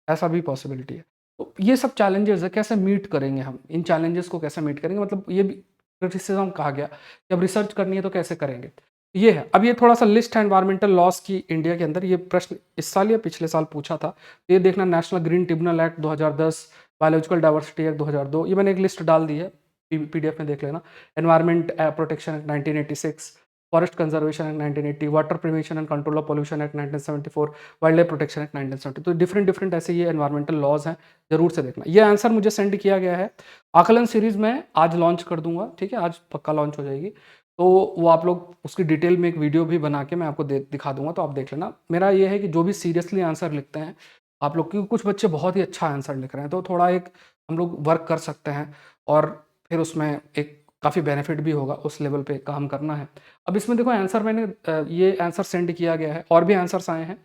ऐसा भी पॉसिबिलिटी है। तो ये सब चैलेंजेस है, कैसे मीट करेंगे हम इन चैलेंजेस को, कैसे मीट करेंगे, मतलब ये भी क्रिटिसिज्म कहा गया कि अब रिसर्च करनी है तो कैसे करेंगे। ये है। अब ये थोड़ा सा लिस्ट है एनवायरमेंटल लॉस की इंडिया के अंदर, ये प्रश्न इस साल या पिछले साल पूछा था, तो ये देखना, national green tribunal act 2010, biological diversity act 2002, ये मैंने एक लिस्ट डाल दी है, पीडीएफ में देख लेना। Environment protection act 1986, forest conservation act 1980, water prevention and control of pollution act 1974, wild life protection act 1970। तो डिफरेंट डिफरेंट ऐसे ये एनवायरमेंटल लॉज हैं, जरूर से देखना। ये आंसर मुझे सेंड किया गया है, आकलन सीरीज में आज लॉन्च कर दूंगा, ठीक है, आज पक्का लॉन्च हो जाएगी। तो वो आप लोग उसकी डिटेल में एक वीडियो भी बना के मैं आपको दिखा दूंगा, तो आप देख लेना। मेरा ये है कि जो भी सीरियसली आंसर लिखते हैं आप लोग, क्योंकि कुछ बच्चे बहुत ही अच्छा आंसर लिख रहे हैं, तो थोड़ा एक हम लोग वर्क कर सकते हैं, और फिर उसमें एक काफ़ी बेनिफिट भी होगा, उस लेवल पे काम करना है। अब इसमें देखो आंसर मैंने ये आंसर सेंड किया गया है, और भी आंसर्स आए हैं,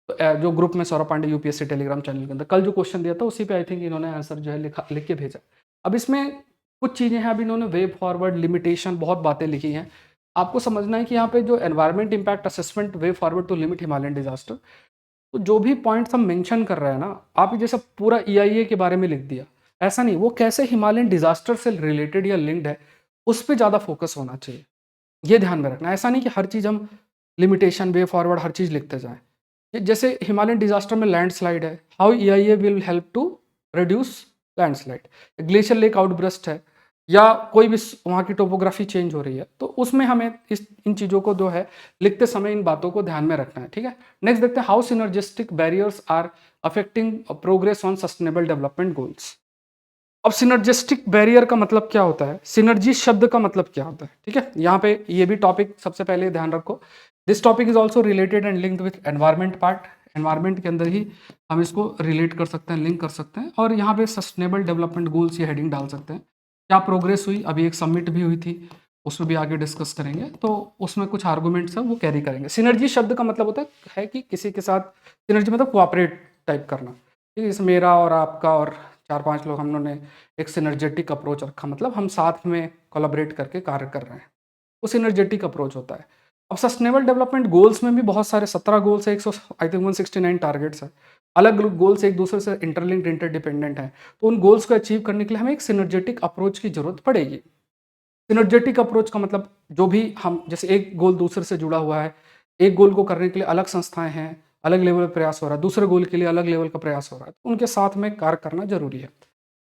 तो जो ग्रुप में Saurabh Pandey UPSC Telegram channel के अंदर कल जो क्वेश्चन दिया था, उसी पे आई थिंक इन्होंने आंसर जो है लिख के भेजा। अब इसमें कुछ चीज़ें हैं, अब इन्होंने वे फॉरवर्ड, लिमिटेशन, बहुत बातें लिखी हैं। आपको समझना है कि यहाँ पे जो environment impact assessment, way forward to limit Himalayan disaster, तो जो भी पॉइंट्स हम मेंशन कर रहे हैं ना, आप ये जैसे पूरा ईआईए के बारे में लिख दिया, ऐसा नहीं, वो कैसे हिमालयन डिजास्टर से रिलेटेड या लिंक्ड है, उस पर ज़्यादा फोकस होना चाहिए। ये ध्यान में रखना, ऐसा नहीं कि हर चीज़ हम लिमिटेशन, वे फॉरवर्ड हर चीज़ लिखते जाएं। जैसे हिमालयन डिजास्टर में लैंडस्लाइड है, how EIA will help to reduce landslide. Glacier lake outburst है, या कोई भी वहाँ की टोपोग्राफी चेंज हो रही है, तो उसमें हमें इन चीज़ों को जो है लिखते समय इन बातों को ध्यान में रखना है। ठीक है, नेक्स्ट देखते हैं how synergistic barriers are affecting progress on sustainable development goals. अब सिनर्जिस्टिक बैरियर का मतलब क्या होता है, सिनर्जी शब्द का मतलब क्या होता है। ठीक है, यहाँ पे ये भी टॉपिक सबसे पहले ध्यान रखो। This topic is also related and linked with environment part. Environment के अंदर ही हम इसको रिलेट कर सकते हैं, लिंक कर सकते हैं, और यहाँ पे सस्टेनेबल डेवलपमेंट गोल्स ये हेडिंग डाल सकते हैं। क्या प्रोग्रेस हुई, अभी एक समिट भी हुई थी, उसमें भी आगे डिस्कस करेंगे, तो उसमें कुछ आर्गूमेंट्स है वो कैरी करेंगे। सिनर्जी शब्द का मतलब होता है कि किसी के साथ, सिनर्जी मतलब कोऑपरेट टाइप करना। ठीक है, जैसे मेरा और आपका और 4-5 लोग, हम लोगों ने एक सिनर्जेटिक अप्रोच रखा, मतलब हम साथ में कोलैबोरेट करके कार्य कर रहे हैं, वो सिनर्जेटिक अप्रोच होता है। अब सस्टेनेबल डेवलपमेंट गोल्स में भी बहुत सारे 17 गोल्स है, 100 आई थिंक 169 टारगेट्स है। अलग गोल्स एक दूसरे से इंटरलिंक्ड, इंटरडिपेंडेंट है, तो उन गोल्स को अचीव करने के लिए हमें एक सिनर्जेटिक अप्रोच की जरूरत पड़ेगी। सिनर्जेटिक अप्रोच का मतलब जो भी हम, जैसे एक गोल दूसरे से जुड़ा हुआ है, एक गोल को करने के लिए अलग संस्थाएं हैं, अलग लेवल पर प्रयास हो रहा है, दूसरे गोल के लिए अलग लेवल का प्रयास हो रहा है, तो उनके साथ में कार्य करना जरूरी है।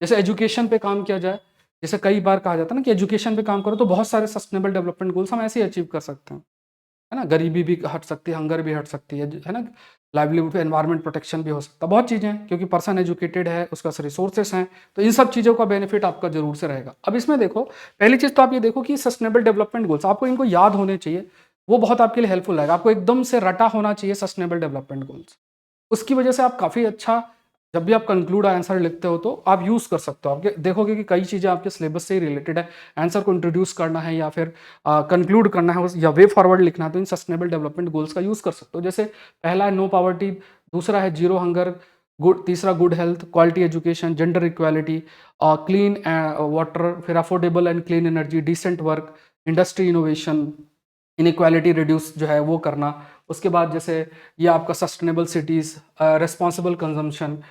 जैसे एजुकेशन पे काम किया जाए, जैसे कई बार कहा जाता है ना कि एजुकेशन पे काम करो तो बहुत सारे सस्टेनेबल डेवलपमेंट गोल्स हम ऐसे ही अचीव कर सकते हैं, है ना। गरीबी भी हट सकती है, हंगर भी हट सकती है ना। लाइवलीहुड, एनवायरमेंट प्रोटेक्शन भी हो सकता है, बहुत चीज़ें हैं, क्योंकि पर्सन एजुकेटेड है, उसके पास रिसोर्सेस हैं, तो इन सब चीज़ों का बेनिफिट आपका जरूर से रहेगा। अब इसमें देखो, पहली चीज़ तो आप ये देखो कि सस्टेनेबल डेवलपमेंट गोल्स आपको इनको याद होने चाहिए, वो बहुत आपके लिए हेल्पफुल रहेगा। आपको एकदम से रटा होना चाहिए सस्टेनेबल डेवलपमेंट गोल्स, उसकी वजह से आप काफ़ी अच्छा, जब भी आप कंक्लूड आंसर लिखते हो तो आप यूज़ कर सकते हो। आपके देखोगे कि कई चीज़ें आपके सिलेबस से ही रिलेटेड है, आंसर को इंट्रोड्यूस करना है या फिर कंक्लूड करना है या वे फॉरवर्ड लिखना है, तो इन सस्टेनेबल डेवलपमेंट गोल्स का यूज़ कर सकते हो। जैसे पहला है नो पॉवर्टी, दूसरा है जीरो हंगर, गुड, तीसरा good health, quality education, gender equality, clean water, फिर affordable and clean energy, decent work, industry innovation, inequality reduce जो है वो करना। उसके बाद जैसे ये आपका sustainable cities, responsible consumption,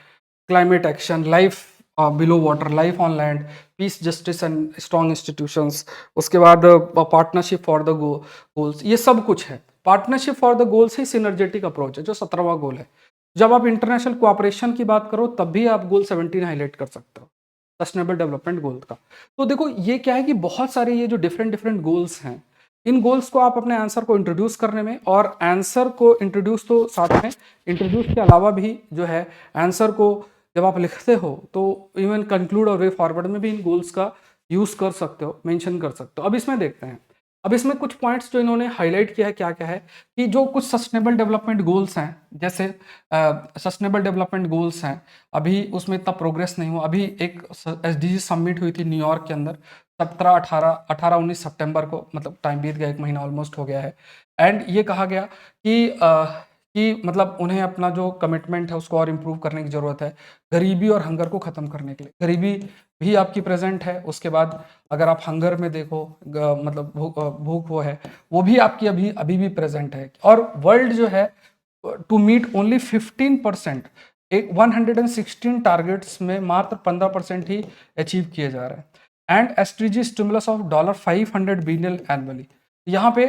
climate action, life below water, life on land, peace, justice and strong institutions. उसके बाद पार्टनरशिप फॉर द गोल्स, ये सब कुछ है। Partnership for the goals he synergetic approach है, जो 17वां गोल है। जब आप इंटरनेशनल कोऑपरेशन की बात करो तब भी आप गोल 17 हाईलाइट कर सकते हो सस्टेनेबल डेवलपमेंट गोल का। तो देखो ये क्या है कि बहुत सारे ये जो डिफरेंट डिफरेंट गोल्स हैं, इन गोल्स को आप अपने आंसर को इंट्रोड्यूस करने में, और आंसर को इंट्रोड्यूस तो साथ में, इंट्रोड्यूस के अलावा भी जो है आंसर को जब आप लिखते हो तो इवन कंक्लूड और वे फॉरवर्ड में भी इन गोल्स का यूज कर सकते हो, मेंशन कर सकते हो। अब इसमें देखते हैं, अब इसमें कुछ पॉइंट्स जो इन्होंने हाईलाइट किया है, क्या क्या है कि जो कुछ सस्टेनेबल डेवलपमेंट गोल्स हैं, जैसे सस्टेनेबल डेवलपमेंट गोल्स हैं, अभी उसमें इतना प्रोग्रेस नहीं हुआ। अभी एक एसडीजी समिट हुई थी न्यूयॉर्क के अंदर 17-18-19 सितंबर को, मतलब टाइम बीत गया, एक महीना ऑलमोस्ट हो गया है। एंड ये कहा गया कि मतलब उन्हें अपना जो कमिटमेंट है उसको और इम्प्रूव करने की ज़रूरत है, गरीबी और हंगर को ख़त्म करने के लिए। गरीबी भी आपकी प्रेजेंट है, उसके बाद अगर आप हंगर में देखो, मतलब भूख वो है, वो भी आपकी अभी अभी भी प्रेजेंट है। और वर्ल्ड जो है टू मीट ओनली 15%, एक 116 टारगेट्स में मात्र 15% ही अचीव किए जा रहे हैं। And SDG stimulus of $500 billion annually, यहाँ पे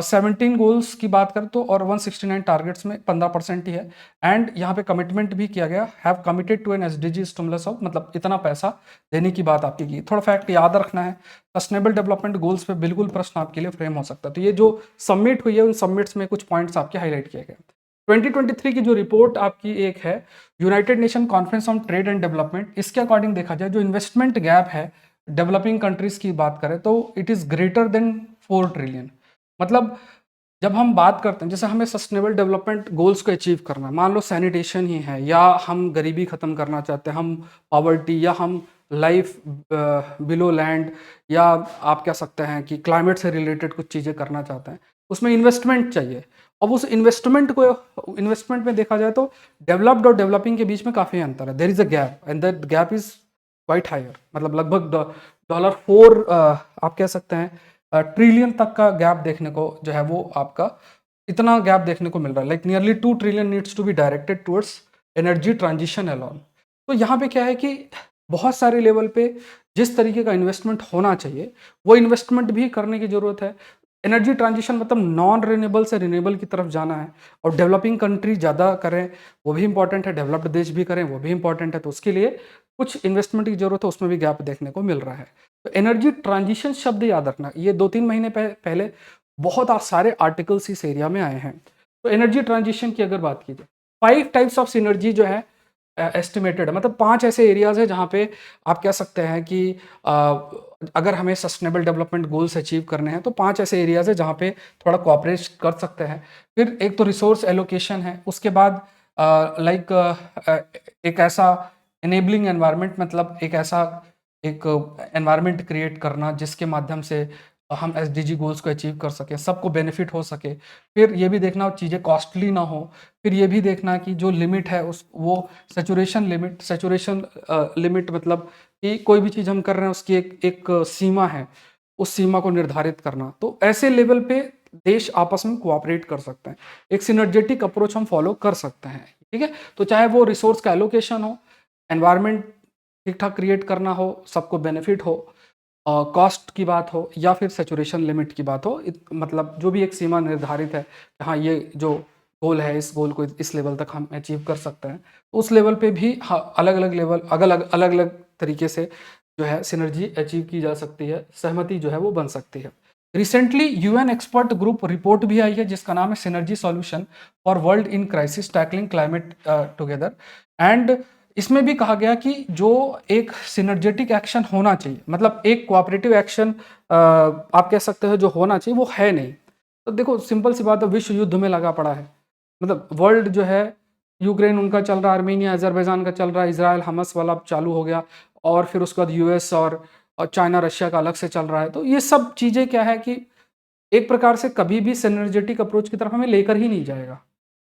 17 गोल्स की बात करें तो, और 169 टारगेट्स में 15% ही है। एंड यहाँ पे कमिटमेंट भी किया गया, have committed to an SDG stimulus of, मतलब इतना पैसा देने की बात आपकी की। थोड़ा फैक्ट याद रखना है, सस्टेनेबल डेवलपमेंट गोल्स पे बिल्कुल प्रश्न आपके लिए फ्रेम हो सकता है। तो ये जो सबमिट हुई है, उन सबमिट्स में कुछ पॉइंट्स आपके हाईलाइट किए गए। 2023 की जो रिपोर्ट आपकी एक है, United nation conference on trade and development, इसके अकॉर्डिंग देखा जाए जो इन्वेस्टमेंट गैप है डेवलपिंग कंट्रीज की बात करें तो it is greater than 4 trillion. मतलब जब हम बात करते हैं, जैसे हमें सस्टेनेबल डेवलपमेंट गोल्स को अचीव करना है, मान लो सैनिटेशन ही है, या हम गरीबी खत्म करना चाहते हैं, हम पॉवर्टी, या हम लाइफ बिलो लैंड, या आप कह सकते हैं कि क्लाइमेट से रिलेटेड कुछ चीज़ें करना चाहते हैं, उसमें इन्वेस्टमेंट चाहिए। अब उस इन्वेस्टमेंट में देखा जाए तो डेवलप्ड और डेवलपिंग के बीच में काफ़ी अंतर है, there is a gap and that gap is quite higher, मतलब लगभग $4 आप कह सकते हैं ट्रिलियन तक का गैप देखने को जो है वो आपका इतना गैप देखने को मिल रहा है। Like nearly 2 trillion needs to be directed towards energy transition alone. तो यहाँ पे क्या है कि बहुत सारे लेवल पे जिस तरीके का इन्वेस्टमेंट होना चाहिए वो इन्वेस्टमेंट भी करने की ज़रूरत है। एनर्जी ट्रांजिशन मतलब नॉन रिन्यूएबल से रिन्यूएबल की तरफ जाना है, और डेवलपिंग कंट्री ज़्यादा करें वो भी इंपॉर्टेंट है, डेवलप्ड देश भी करें वो भी इंपॉर्टेंट है, तो उसके लिए कुछ इन्वेस्टमेंट की जरूरत है, उसमें भी गैप देखने को मिल रहा है। तो एनर्जी ट्रांजिशन शब्द याद रखना, ये 2-3 महीने पहले बहुत सारे आर्टिकल्स इस एरिया में आए हैं। तो एनर्जी ट्रांजिशन की अगर बात की जाए, 5 टाइप्स ऑफ सिनर्जी जो है एस्टिमेटेड है, मतलब 5 ऐसे एरियाज है जहाँ पे आप कह सकते हैं कि अगर हमें सस्टेनेबल डेवलपमेंट गोल्स अचीव करने हैं तो 5 ऐसे एरियाज है जहाँ पे थोड़ा कोऑपरेट कर सकते हैं। फिर एक तो रिसोर्स एलोकेशन है, उसके बाद लाइक एक ऐसा इनेबलिंग एनवायरनमेंट, मतलब एक ऐसा एक एनवायरनमेंट क्रिएट करना जिसके माध्यम से हम एसडीजी गोल्स को अचीव कर सकें, सबको बेनिफिट हो सके। फिर ये भी देखना चीज़ें कॉस्टली ना हो। फिर ये भी देखना कि जो लिमिट है उस वो सैचुरेशन लिमिट मतलब कि कोई भी चीज़ हम कर रहे हैं उसकी एक सीमा है, उस सीमा को निर्धारित करना। तो ऐसे लेवल पे देश आपस में कोऑपरेट कर सकते हैं, एक सिनर्जेटिक अप्रोच हम फॉलो कर सकते हैं, ठीक है। तो चाहे वो रिसोर्स का एलोकेशन हो, एनवायरनमेंट ठीक ठाक क्रिएट करना हो, सबको बेनिफिट हो, कॉस्ट की बात हो, या फिर सैचुरेशन लिमिट की बात हो, मतलब जो भी एक सीमा निर्धारित है, हाँ ये जो गोल है इस गोल को इस लेवल तक हम अचीव कर सकते हैं, तो उस लेवल पे भी हाँ अलग अलग लेवल अलग अलग तरीके से जो है सिनर्जी अचीव की जा सकती है, सहमति जो है वो बन सकती है। Recently UN expert group report भी आई है जिसका नाम है synergy solution for world in crisis tackling climate together, and इसमें भी कहा गया कि जो एक सिनर्जेटिक एक्शन होना चाहिए, मतलब एक कोऑपरेटिव एक्शन आप कह सकते हो जो होना चाहिए वो है नहीं। तो देखो सिंपल सी बात है, विश्व युद्ध में लगा पड़ा है, मतलब वर्ल्ड जो है, यूक्रेन उनका चल रहा है, आर्मीनिया अजरबैजान का चल रहा है, इसराइल हमस वाला अब चालू हो गया, और फिर उसके बाद यूएस और चाइना रशिया का अलग से चल रहा है। तो ये सब चीज़ें क्या है कि एक प्रकार से कभी भी सिनर्जेटिक अप्रोच की तरफ हमें लेकर ही नहीं जाएगा,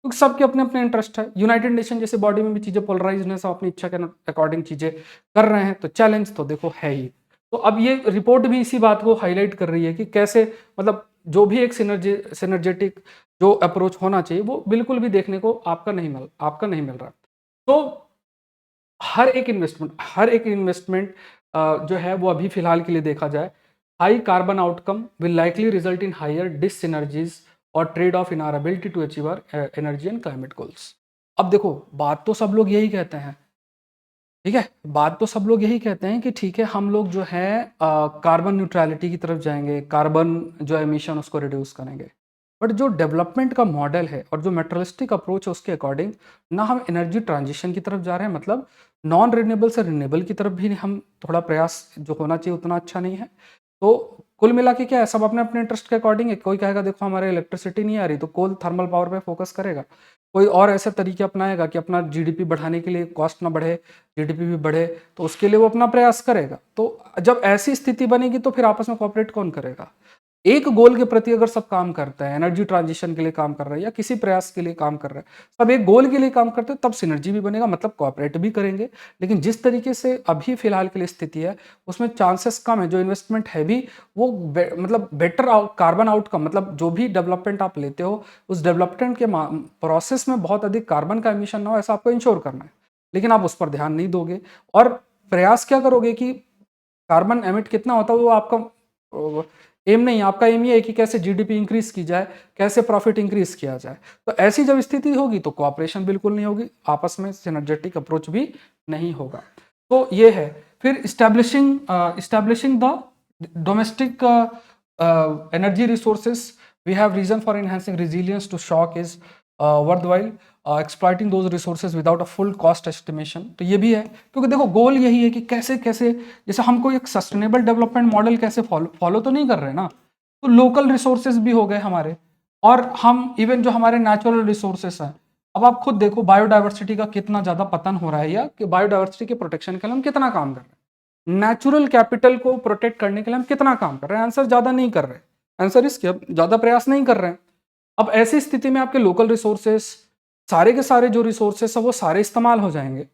क्योंकि सबके अपने अपने इंटरेस्ट है। यूनाइटेड नेशन जैसे बॉडी में भी चीज़ें पोलराइज है, सब अपनी इच्छा के अकॉर्डिंग चीज़ें कर रहे हैं, तो चैलेंज तो देखो है ही। तो अब ये रिपोर्ट भी इसी बात को हाईलाइट कर रही है कि कैसे मतलब जो भी एक सिनर्जेटिक जो अप्रोच होना चाहिए वो बिल्कुल भी देखने को आपका नहीं मिल रहा। तो हर एक इन्वेस्टमेंट जो है वो अभी फिलहाल के लिए देखा जाए, high carbon outcome will likely result in higher dissynergies और trade off in our ability to achieve our energy and climate goals. अब देखो बात तो सब लोग यही कहते हैं, ठीक है, बात तो सब लोग यही कहते हैं कि ठीक है हम लोग जो है कार्बन न्यूट्रलिटी की तरफ जाएंगे, कार्बन जो एमिशन उसको रिड्यूस करेंगे। बट जो डेवलपमेंट का मॉडल है और जो मेट्रलिस्टिक अप्रोच है उसके अकॉर्डिंग ना हम एनर्जी ट्रांजिशन की तरफ जा रहे हैं, मतलब नॉन रिन्यूएबल से रिन्यूएबल की तरफ भी हम थोड़ा प्रयास जो होना चाहिए उतना अच्छा नहीं है। तो कुल मिला के क्या है, सब अपने अपने इंटरेस्ट के अकॉर्डिंग है। कोई कहेगा देखो हमारे इलेक्ट्रिसिटी नहीं आ रही तो कोल थर्मल पावर पे फोकस करेगा, कोई और ऐसे तरीके अपनाएगा कि अपना जीडीपी बढ़ाने के लिए कॉस्ट ना बढ़े, जीडीपी भी बढ़े, तो उसके लिए वो अपना प्रयास करेगा। तो जब ऐसी स्थिति बनेगी तो फिर आपस में कोऑपरेट कौन करेगा? एक गोल के प्रति अगर सब काम करता है, एनर्जी ट्रांजिशन के लिए काम कर रहा है या किसी प्रयास के लिए काम कर रहा है, सब एक गोल के लिए काम करते हैं, तब सिनर्जी भी बनेगा, मतलब कोऑपरेट भी करेंगे। लेकिन जिस तरीके से अभी फिलहाल के लिए स्थिति है उसमें चांसेस कम है, जो इन्वेस्टमेंट है भी वो मतलब बेटर कार्बन आउटकम, मतलब जो भी डेवलपमेंट आप लेते हो उस डेवलपमेंट के प्रोसेस में बहुत अधिक कार्बन का एमिशन ना हो, ऐसा आपको इंश्योर करना है। लेकिन आप उस पर ध्यान नहीं दोगे और प्रयास क्या करोगे कि कार्बन एमिट कितना होता है वो आपका एम नहीं, आपका एम ये है कि कैसे जीडीपी इंक्रीज की जाए, कैसे प्रॉफिट इंक्रीज किया जाए। तो ऐसी जब स्थिति होगी तो कोऑपरेशन बिल्कुल नहीं होगी, आपस में सिनर्जेटिक अप्रोच भी नहीं होगा। तो ये है। फिर establishing the domestic energy resources, we have reason for enhancing resilience to shock is worthwhile exploiting those resources without a full cost estimation। तो ये भी है, क्योंकि देखो गोल यही है कि कैसे कैसे, जैसे हमको एक सस्टेनेबल डेवलपमेंट मॉडल कैसे फॉलो तो नहीं कर रहे ना, तो लोकल रिसोर्सेज भी हो गए हमारे, और हम इवन जो हमारे नेचुरल रिसोर्सेस हैं, अब आप खुद देखो बायोडाइवर्सिटी का कितना ज्यादा पतन हो रहा है, या कि बायोडाइवर्सिटी के प्रोटेक्शन के लिए हम कितना काम कर रहे हैं, नेचुरल कैपिटल को प्रोटेक्ट करने के लिए हम कितना काम कर रहे हैं? आंसर ज्यादा नहीं कर रहे, आंसर इसके अब ज्यादा प्रयास नहीं कर रहे हैं। अब ऐसी स्थिति में आपके लोकल रिसोर्सेस, सारे के सारे जो रिसोर्सेस है वो सारे इस्तेमाल हो जाएंगे।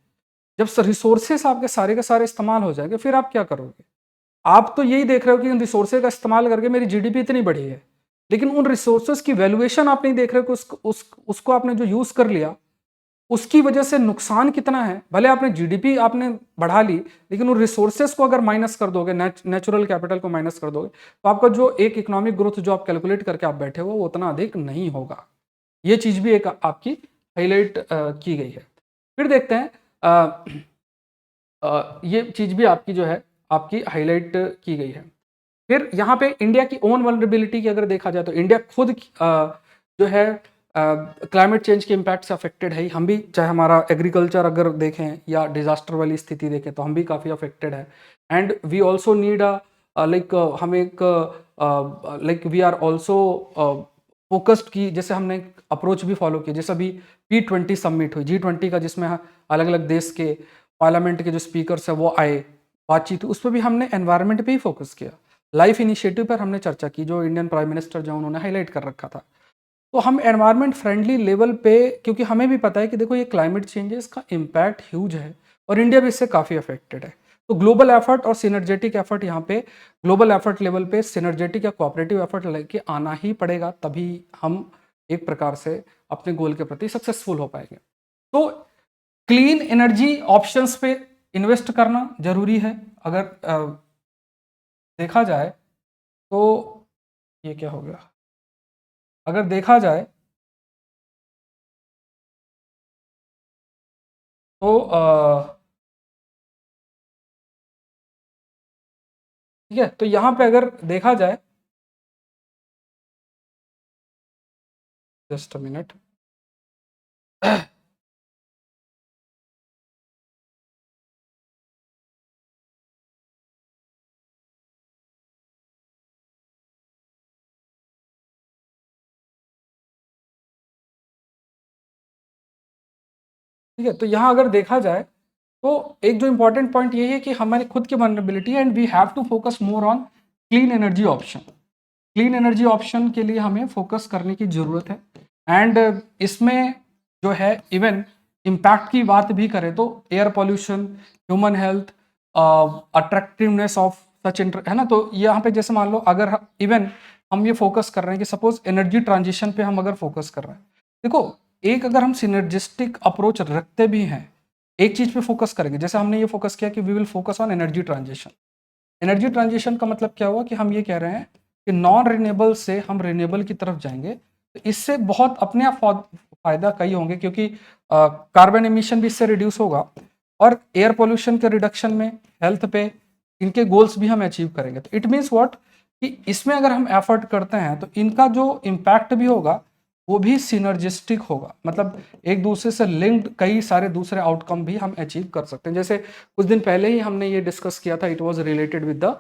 जब रिसोर्सेस आपके सारे के सारे इस्तेमाल हो जाएंगे फिर आप क्या करोगे? आप तो यही देख रहे हो कि इन रिसोर्सेज का इस्तेमाल करके मेरी जीडीपी इतनी बढ़ी है, लेकिन उन रिसोर्सेज की वैल्यूएशन आप नहीं देख रहे हो कि उसको आपने जो यूज कर लिया उसकी वजह से नुकसान कितना है। भले आपने जीडीपी आपने बढ़ा ली, लेकिन उन रिसोर्सेस को अगर माइनस कर दोगे, नेचुरल कैपिटल को माइनस कर दोगे, तो आपका जो एक इकोनॉमिक ग्रोथ जो आप कैलकुलेट करके आप बैठे हो वो उतना अधिक नहीं होगा। ये चीज भी एक आपकी हाईलाइट की गई है। फिर देखते हैं ये चीज भी आपकी जो है आपकी हाईलाइट की गई है। फिर यहाँ पे इंडिया की ओन वल्नरेबिलिटी की अगर देखा जाए तो इंडिया खुद जो है क्लाइमेट चेंज के इम्पैक्ट से अफेक्टेड है ही। हम भी, चाहे हमारा एग्रीकल्चर अगर देखें या डिजास्टर वाली स्थिति देखें, तो हम भी काफ़ी अफेक्टेड है। And we also need like हम एक like we are also focused की, जैसे हमने अप्रोच भी फॉलो की, जैसे अभी P20 समिट हुई, G20 का, जिसमें अलग अलग देश के पार्लियामेंट के जो स्पीकर्स है वो आए, बातचीत, उस पर भी हमने एनवायरनमेंट पे ही फोकस किया। लाइफ इनिशिएटिव पर हमने चर्चा की, जो इंडियन प्राइम मिनिस्टर जो उन्होंने हाईलाइट कर रखा था। तो हम एनवायरनमेंट फ्रेंडली लेवल पे, क्योंकि हमें भी पता है कि देखो ये क्लाइमेट चेंज है, इसका इम्पैक्ट ह्यूज है और इंडिया भी इससे काफ़ी अफेक्टेड है। तो ग्लोबल एफर्ट और सिनर्जेटिक एफर्ट, यहाँ पे ग्लोबल एफर्ट लेवल पे सिनर्जेटिक या कोऑपरेटिव एफर्ट लेके आना ही पड़ेगा, तभी हम एक प्रकार से अपने गोल के प्रति सक्सेसफुल हो पाएंगे। तो क्लीन एनर्जी ऑप्शंस पे इन्वेस्ट करना जरूरी है। अगर देखा जाए तो ये क्या हो गया, अगर देखा जाए तो ठीक है, तो यहाँ पे अगर देखा जाए, जस्ट अ मिनट, ठीक है, तो यहाँ अगर देखा जाए तो एक जो इंपॉर्टेंट पॉइंट ये है कि हमारी खुद की vulnerability, and we have to focus more on clean energy option. Clean energy option के लिए हमें फोकस करने की जरूरत है। एंड इसमें जो है इवन इम्पैक्ट की बात भी करें तो air pollution, human health, attractiveness of such है ना। तो यहाँ पे जैसे मान लो अगर इवन हम ये फोकस कर रहे हैं कि सपोज एनर्जी ट्रांजिशन पे हम अगर फोकस कर रहे हैं, देखो एक अगर हम सिनर्जिस्टिक अप्रोच रखते भी हैं, एक चीज पे फोकस करेंगे, जैसे हमने ये फोकस किया कि we will focus on energy transition. Energy transition का मतलब क्या हुआ कि हम ये कह रहे हैं कि नॉन रिन्यूएबल से हम रिन्यूएबल की तरफ जाएंगे, तो इससे बहुत अपने आप फायदा कई होंगे, क्योंकि कार्बन एमिशन भी इससे रिड्यूस होगा और एयर पोल्यूशन के रिडक्शन में, हेल्थ पे, इनके गोल्स भी हम अचीव करेंगे। तो इट मीन्स व्हाट कि इसमें अगर हम एफर्ट करते हैं तो इनका जो इम्पैक्ट भी होगा वो भी सिनर्जिस्टिक होगा, मतलब एक दूसरे से लिंक्ड कई सारे दूसरे आउटकम भी हम अचीव कर सकते हैं। जैसे कुछ दिन पहले ही हमने ये डिस्कस किया था, it was related with the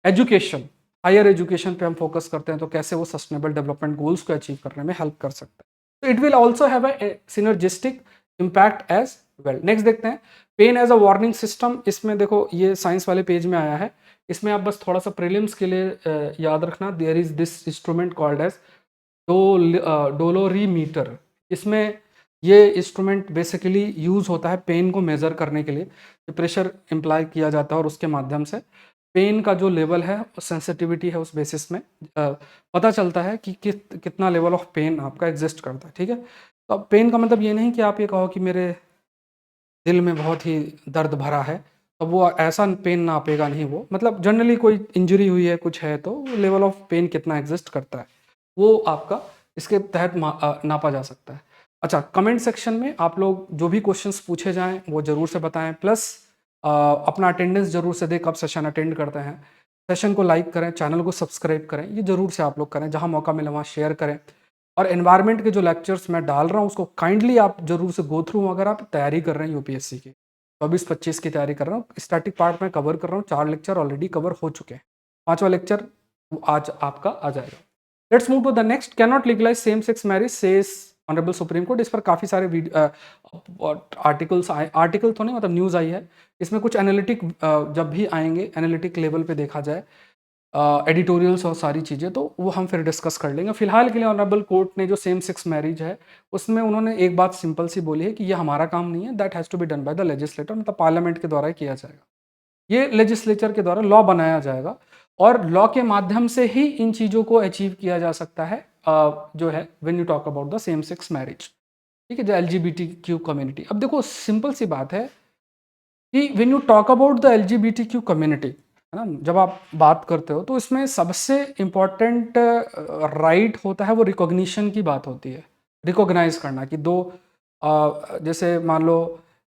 education. Higher education पे हम फोकस करते हैं तो कैसे वो सस्टेनेबल डेवलपमेंट गोल्स को अचीव करने में हेल्प कर सकता है। तो it will also have a synergistic impact as well. Next देखते हैं pen as a warning system. इसमें देखो ये साइंस वाले पेज में आया है, इसमें आप बस थोड़ा सा प्रीलिम्स के लिए याद रखना, there is this instrument called as dolorimeter. इसमें ये इंस्ट्रूमेंट बेसिकली यूज होता है पेन को मेजर करने के लिए। प्रेशर इम्प्लाई किया जाता है और उसके माध्यम से पेन का जो लेवल है, सेंसिटिविटी है, उस बेसिस में पता चलता है कि कितना लेवल ऑफ पेन आपका एग्जिस्ट करता है। ठीक है, तो अब पेन का मतलब ये नहीं कि आप ये कहो कि मेरे दिल में बहुत ही दर्द भरा है, तो वो ऐसा पेन नापेगा नहीं। वो मतलब जनरली कोई इंजरी हुई है, कुछ है, तो लेवल ऑफ पेन कितना एग्जिस्ट करता है वो आपका इसके तहत नापा जा सकता है। अच्छा, कमेंट सेक्शन में आप लोग जो भी क्वेश्चंस पूछे जाएं वो जरूर से बताएं, प्लस अपना अटेंडेंस जरूर से दें, कब सेशन अटेंड करते हैं। सेशन को लाइक करें, चैनल को सब्सक्राइब करें, ये जरूर से आप लोग करें, जहां मौका मिले वहां शेयर करें। और एनवायरनमेंट के जो लेक्चर्स मैं डाल रहा हूँ उसको काइंडली आप जरूर से गो थ्रू, अगर आप तैयारी कर रहे हैं यूपीएससी की 24-25 की तैयारी कर रहा हूँ। स्टैटिक पार्ट में कवर कर रहा हूँ, 4 लेक्चर ऑलरेडी कवर हो चुके हैं, 5वां लेक्चर आज आपका आ जाएगा। Let's move to the next. Can not legalise same sex marriage says honourable Supreme Court. इस पर काफी सारे आर्टिकल्स आए, आर्टिकल तो नहीं मतलब न्यूज आई है। इसमें कुछ एनालिटिक जब भी आएंगे, एनालिटिक लेवल पे देखा जाए एडिटोरियल्स और सारी चीज़ें, तो वो हम फिर डिस्कस कर लेंगे। फिलहाल के लिए ऑनरेबल कोर्ट ने जो सेम सेक्स मैरिज है उसमें उन्होंने एक बात सिंपल सी बोली है कि ये हमारा काम नहीं है, that has to be done by the legislator, मतलब पार्लियामेंट के द्वारा ही किया जाएगा। ये लेजिस्लेचर के द्वारा लॉ बनाया जाएगा और लॉ के माध्यम से ही इन चीज़ों को अचीव किया जा सकता है, जो है when you talk about the same sex marriage. ठीक है, जो LGBTQ कम्युनिटी। अब देखो सिंपल सी बात है कि when you talk about the LGBTQ community, है ना, जब आप बात करते हो तो इसमें सबसे इम्पोर्टेंट राइट होता है वो रिकॉग्निशन की बात होती है, रिकॉग्नाइज करना कि दो जैसे मान लो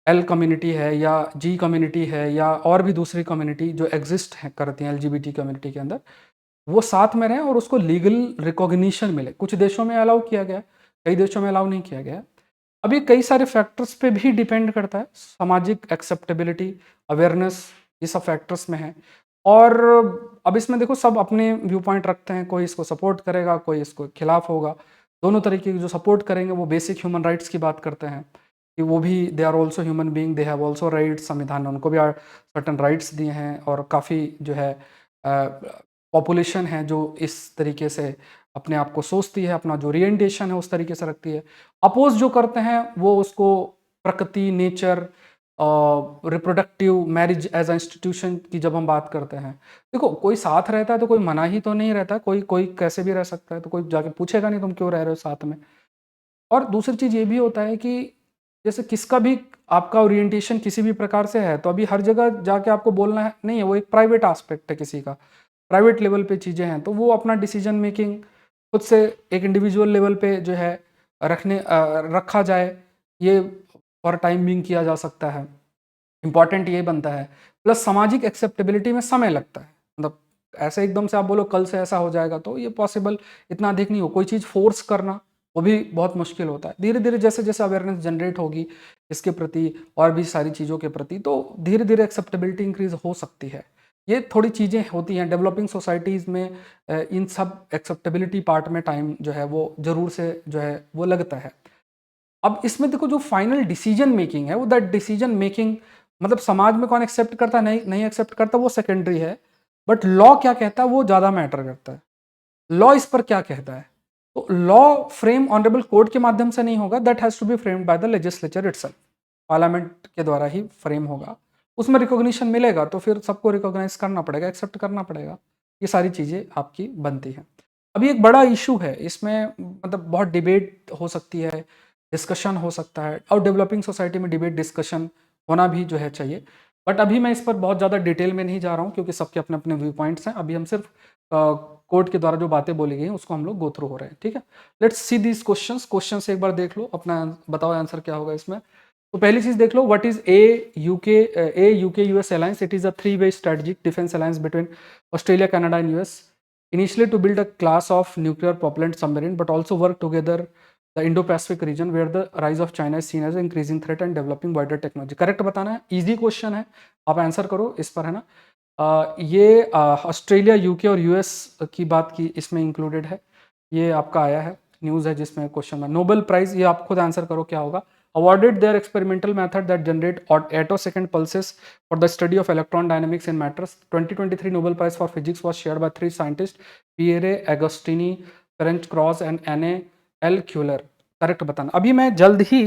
L कम्युनिटी है या G कम्युनिटी है या और भी दूसरी कम्युनिटी जो एग्जिस्ट है करती हैं LGBT कम्युनिटी के अंदर, वो साथ में रहें और उसको लीगल रिकॉग्निशन मिले। कुछ देशों में अलाउ किया गया, कई देशों में अलाउ नहीं किया गया। अब ये कई सारे फैक्टर्स पे भी डिपेंड करता है, सामाजिक एक्सेप्टेबिलिटी, अवेयरनेस, ये सब फैक्टर्स में है। और अब इसमें देखो सब अपने व्यू पॉइंट रखते हैं, कोई इसको सपोर्ट करेगा, कोई इसको खिलाफ होगा। दोनों तरीके के जो सपोर्ट करेंगे वो बेसिक ह्यूमन राइट्स की बात करते हैं कि वो भी they are also human being, they have also rights, संविधान ने उनको भी सर्टन राइट्स दिए हैं। और काफ़ी जो है पॉपुलेशन है जो इस तरीके से अपने आप को सोचती है, अपना जो ओरिएंटेशन है उस तरीके से रखती है। अपोज जो करते हैं वो उसको प्रकृति, nature, reproductive marriage as a institution की जब हम बात करते हैं, देखो कोई साथ रहता है तो कोई मना ही तो नहीं रहता, कोई कोई कैसे भी रह सकता है, तो कोई जाके पूछेगा नहीं तुम क्यों रह रहे हो साथ में। और दूसरी चीज़ ये भी होता है कि जैसे किसका भी आपका ओरिएंटेशन किसी भी प्रकार से है तो अभी हर जगह जाके आपको बोलना है नहीं है, वो एक प्राइवेट एस्पेक्ट है, किसी का प्राइवेट लेवल पे चीज़ें हैं तो वो अपना डिसीजन मेकिंग खुद से एक इंडिविजुअल लेवल पे जो है रखा जाए, ये फॉर टाइम बिंग किया जा सकता है। इम्पॉर्टेंट ये बनता है। प्लस सामाजिक एक्सेप्टेबिलिटी में समय लगता है, मतलब ऐसे एकदम से आप बोलो कल से ऐसा हो जाएगा तो ये पॉसिबल इतना अधिक नहीं हो। कोई चीज़ फोर्स करना वो भी बहुत मुश्किल होता है। धीरे धीरे जैसे जैसे अवेयरनेस जनरेट होगी इसके प्रति और भी सारी चीज़ों के प्रति, तो धीरे धीरे एक्सेप्टेबिलिटी इंक्रीज हो सकती है। ये थोड़ी चीज़ें होती हैं डेवलपिंग सोसाइटीज़ में, इन सब एक्सेप्टेबिलिटी पार्ट में टाइम जो है वो ज़रूर से जो है वो लगता है। अब इसमें देखो जो फाइनल डिसीजन मेकिंग है वो दैट डिसीजन मेकिंग, मतलब समाज में कौन एक्सेप्ट करता है नहीं नहीं एक्सेप्ट करता वो सेकेंडरी है, बट लॉ क्या कहता है वो ज़्यादा मैटर करता है। लॉ इस पर क्या कहता है, तो लॉ फ्रेम ऑनरेबल कोर्ट के माध्यम से नहीं होगा, that has to be framed by the legislature itself, parliament के द्वारा ही फ्रेम होगा। उसमें रिकॉग्निशन मिलेगा तो फिर सबको रिकॉग्नाइज करना पड़ेगा, एक्सेप्ट करना पड़ेगा, ये सारी चीज़ें आपकी बनती हैं। अभी एक बड़ा इशू है इसमें, मतलब बहुत डिबेट हो सकती है, डिस्कशन हो सकता है, और डेवलपिंग सोसाइटी में डिबेट डिस्कशन होना भी जो है चाहिए। बट अभी मैं इस पर बहुत ज़्यादा डिटेल में नहीं जा रहा हूँ क्योंकि सबके अपने अपने व्यू पॉइंट्स हैं। अभी हम सिर्फ कोर्ट के द्वारा जो बातें बोली गई हैं उसको हम लोग गो थ्रू हो रहे हैं, ठीक है। लेट्स सी दीज क्वेश्चंस एक बार देख लो, अपना बताओ आंसर क्या होगा इसमें। तो पहली चीज देख लो, what is a UK US alliance. It is a 3-way strategic defence alliance between Australia, Canada and US, initially to build a class of nuclear propellant submarine, but also work together the Indo-Pacific region where the rise of China is seen as an increasing threat and developing wider technology। Correct बताना है, easy question है, आप answer करो इस पर, है ना। ये ऑस्ट्रेलिया, यूके और यूएस की बात की इसमें इंक्लूडेड है, ये आपका आया है न्यूज़ है जिसमें क्वेश्चन में नोबेल प्राइज, ये आप खुद आंसर करो क्या होगा। awarded their experimental method that generate attosecond pulses for the study of electron dynamics in matters। 2023 Nobel Prize for Physics was shared by 3 scientists, Pierre Agostini, Ferenc Krauss and Anne L. Kueller। Correct बताना। अभी मैं जल्द ही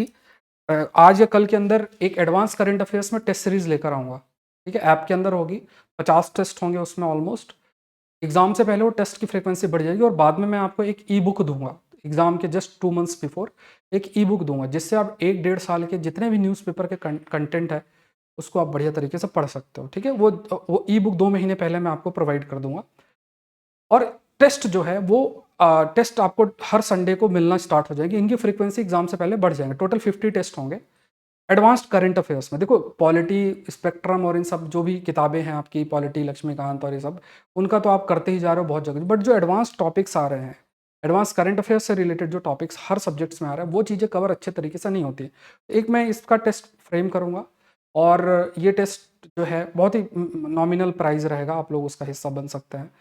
आज या कल के अंदर एक एडवांस करंट अफेयर्स में टेस्ट सीरीज लेकर आऊँगा, ठीक है। ऐप के अंदर होगी, 50 टेस्ट होंगे उसमें ऑलमोस्ट। एग्जाम से पहले वो टेस्ट की फ्रीक्वेंसी बढ़ जाएगी और बाद में मैं आपको एक ई बुक दूंगा, एग्जाम के जस्ट 2 मंथ्स बिफोर एक ई बुक दूंगा, जिससे आप 1-1.5 साल के जितने भी न्यूज़पेपर के कंटेंट है उसको आप बढ़िया तरीके से पढ़ सकते हो, ठीक है। वो ई बुक 2 महीने पहले मैं आपको प्रोवाइड कर दूंगा। और टेस्ट जो है वो टेस्ट आपको हर संडे को मिलना स्टार्ट हो जाएगी, इनकी फ्रीक्वेंसी एग्जाम से पहले बढ़ जाएंगे। टोटल 50 टेस्ट होंगे एडवांस्ड करंट अफेयर्स में। देखो पॉलिटी स्पेक्ट्रम और इन सब जो भी किताबें हैं आपकी, पॉलिटी, लक्ष्मीकांत और ये सब, उनका तो आप करते ही जा रहे हो बहुत जगह, बट जो एडवांस टॉपिक्स आ रहे हैं, एडवांस करंट अफेयर्स से रिलेटेड जो टॉपिक्स हर सब्जेक्ट्स में आ रहा है वो चीज़ें कवर अच्छे तरीके से नहीं होती। एक मैं इसका टेस्ट फ्रेम करूँगा और ये टेस्ट जो है बहुत ही नॉमिनल प्राइस रहेगा, आप लोग उसका हिस्सा बन सकते हैं।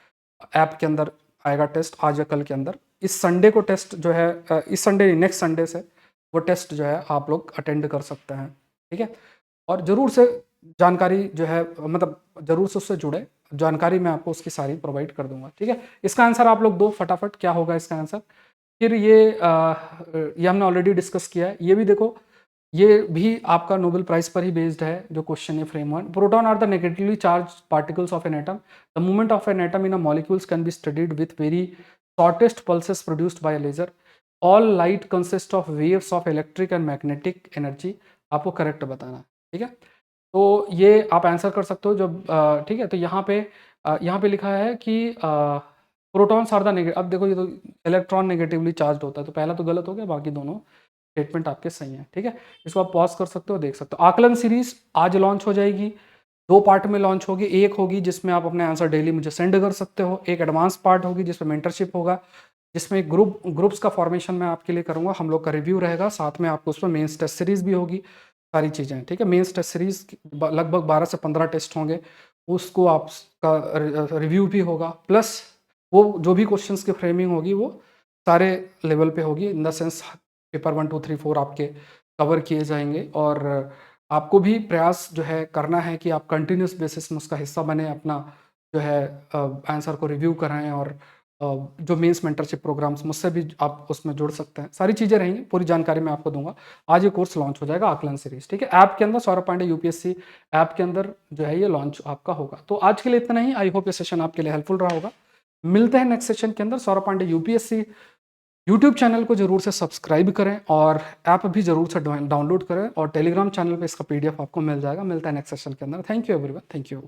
ऐप के अंदर आएगा टेस्ट आज या कल के अंदर। इस संडे को टेस्ट जो है, इस संडे नेक्स्ट संडे से वो टेस्ट जो है आप लोग अटेंड कर सकते हैं, ठीक है। और ज़रूर से जानकारी जो है, मतलब ज़रूर से उससे जुड़े, जानकारी मैं आपको उसकी सारी प्रोवाइड कर दूंगा, ठीक है। इसका आंसर आप लोग दो फटाफट, क्या होगा इसका आंसर। फिर ये हमने ऑलरेडी डिस्कस किया है, ये भी देखो, ये भी आपका नोबेल प्राइज पर ही बेस्ड है जो क्वेश्चन है frame one. Proton are the negatively charge particles of an atom, the movement of an atom in a molecules can be studied with very shortest pulses produced by laser. All light consist of waves of electric and magnetic energy, आपको correct बताना है, ठीक है। तो ये आप answer कर सकते हो जब ठीक है। तो यहाँ पे लिखा है कि प्रोटॉन्स आर द नेगेटिव। अब देखो ये तो इलेक्ट्रॉन नेगेटिवली चार्ज होता है, तो पहला तो गलत हो गया, बाकी दोनों स्टेटमेंट आपके सही हैं, ठीक है। इसको आप पॉज कर सकते हो, देख सकते हो। आकलन सीरीज आज लॉन्च हो जाएगी, 2 पार्ट में लॉन्च होगी। एक होगी जिसमें आप अपने आंसर डेली मुझे सेंड कर सकते हो, एक एडवांस पार्ट होगी जिसमें मेंटरशिप होगा, जिसमें ग्रुप्स का फॉर्मेशन मैं आपके लिए करूंगा, हम लोग का रिव्यू रहेगा, साथ में आपको उसमें मेंस टेस्ट सीरीज भी होगी, सारी चीज़ें हैं, ठीक है। मेंस टेस्ट सीरीज लगभग 12 से 15 टेस्ट होंगे, उसको आपका रिव्यू भी होगा, प्लस वो जो भी क्वेश्चंस की फ्रेमिंग होगी वो सारे लेवल पे होगी, इन द सेंस पेपर 1 2 3 4 आपके कवर किए जाएंगे। और आपको भी प्रयास जो है करना है कि आप कंटिन्यूस बेसिस में उसका हिस्सा बने, अपना जो है आंसर को रिव्यू कराएं, और जो मेंस मेंटरशिप प्रोग्राम्स मुझसे भी आप उसमें जुड़ सकते हैं, सारी चीज़ें रहेंगी, पूरी जानकारी मैं आपको दूंगा। आज ये कोर्स लॉन्च हो जाएगा आकलन सीरीज, ठीक है। ऐप के अंदर सौरभ पांडे यूपीएससी ऐप के अंदर जो है ये लॉन्च आपका होगा। तो आज के लिए इतना ही, आई होप ये सेशन आपके लिए हेल्पफुल रहा होगा। मिलते हैं नेक्स्ट सेशन के अंदर। Saurabh Pandey UPSC YouTube channel को जरूर से सब्सक्राइब करें, और ऐप भी जरूर से डाउनलोड करें, और टेलीग्राम चैनल पे इसका पीडीएफ आपको मिल जाएगा। मिलता है नेक्स्ट सेशन के अंदर। Thank you everyone, thank you.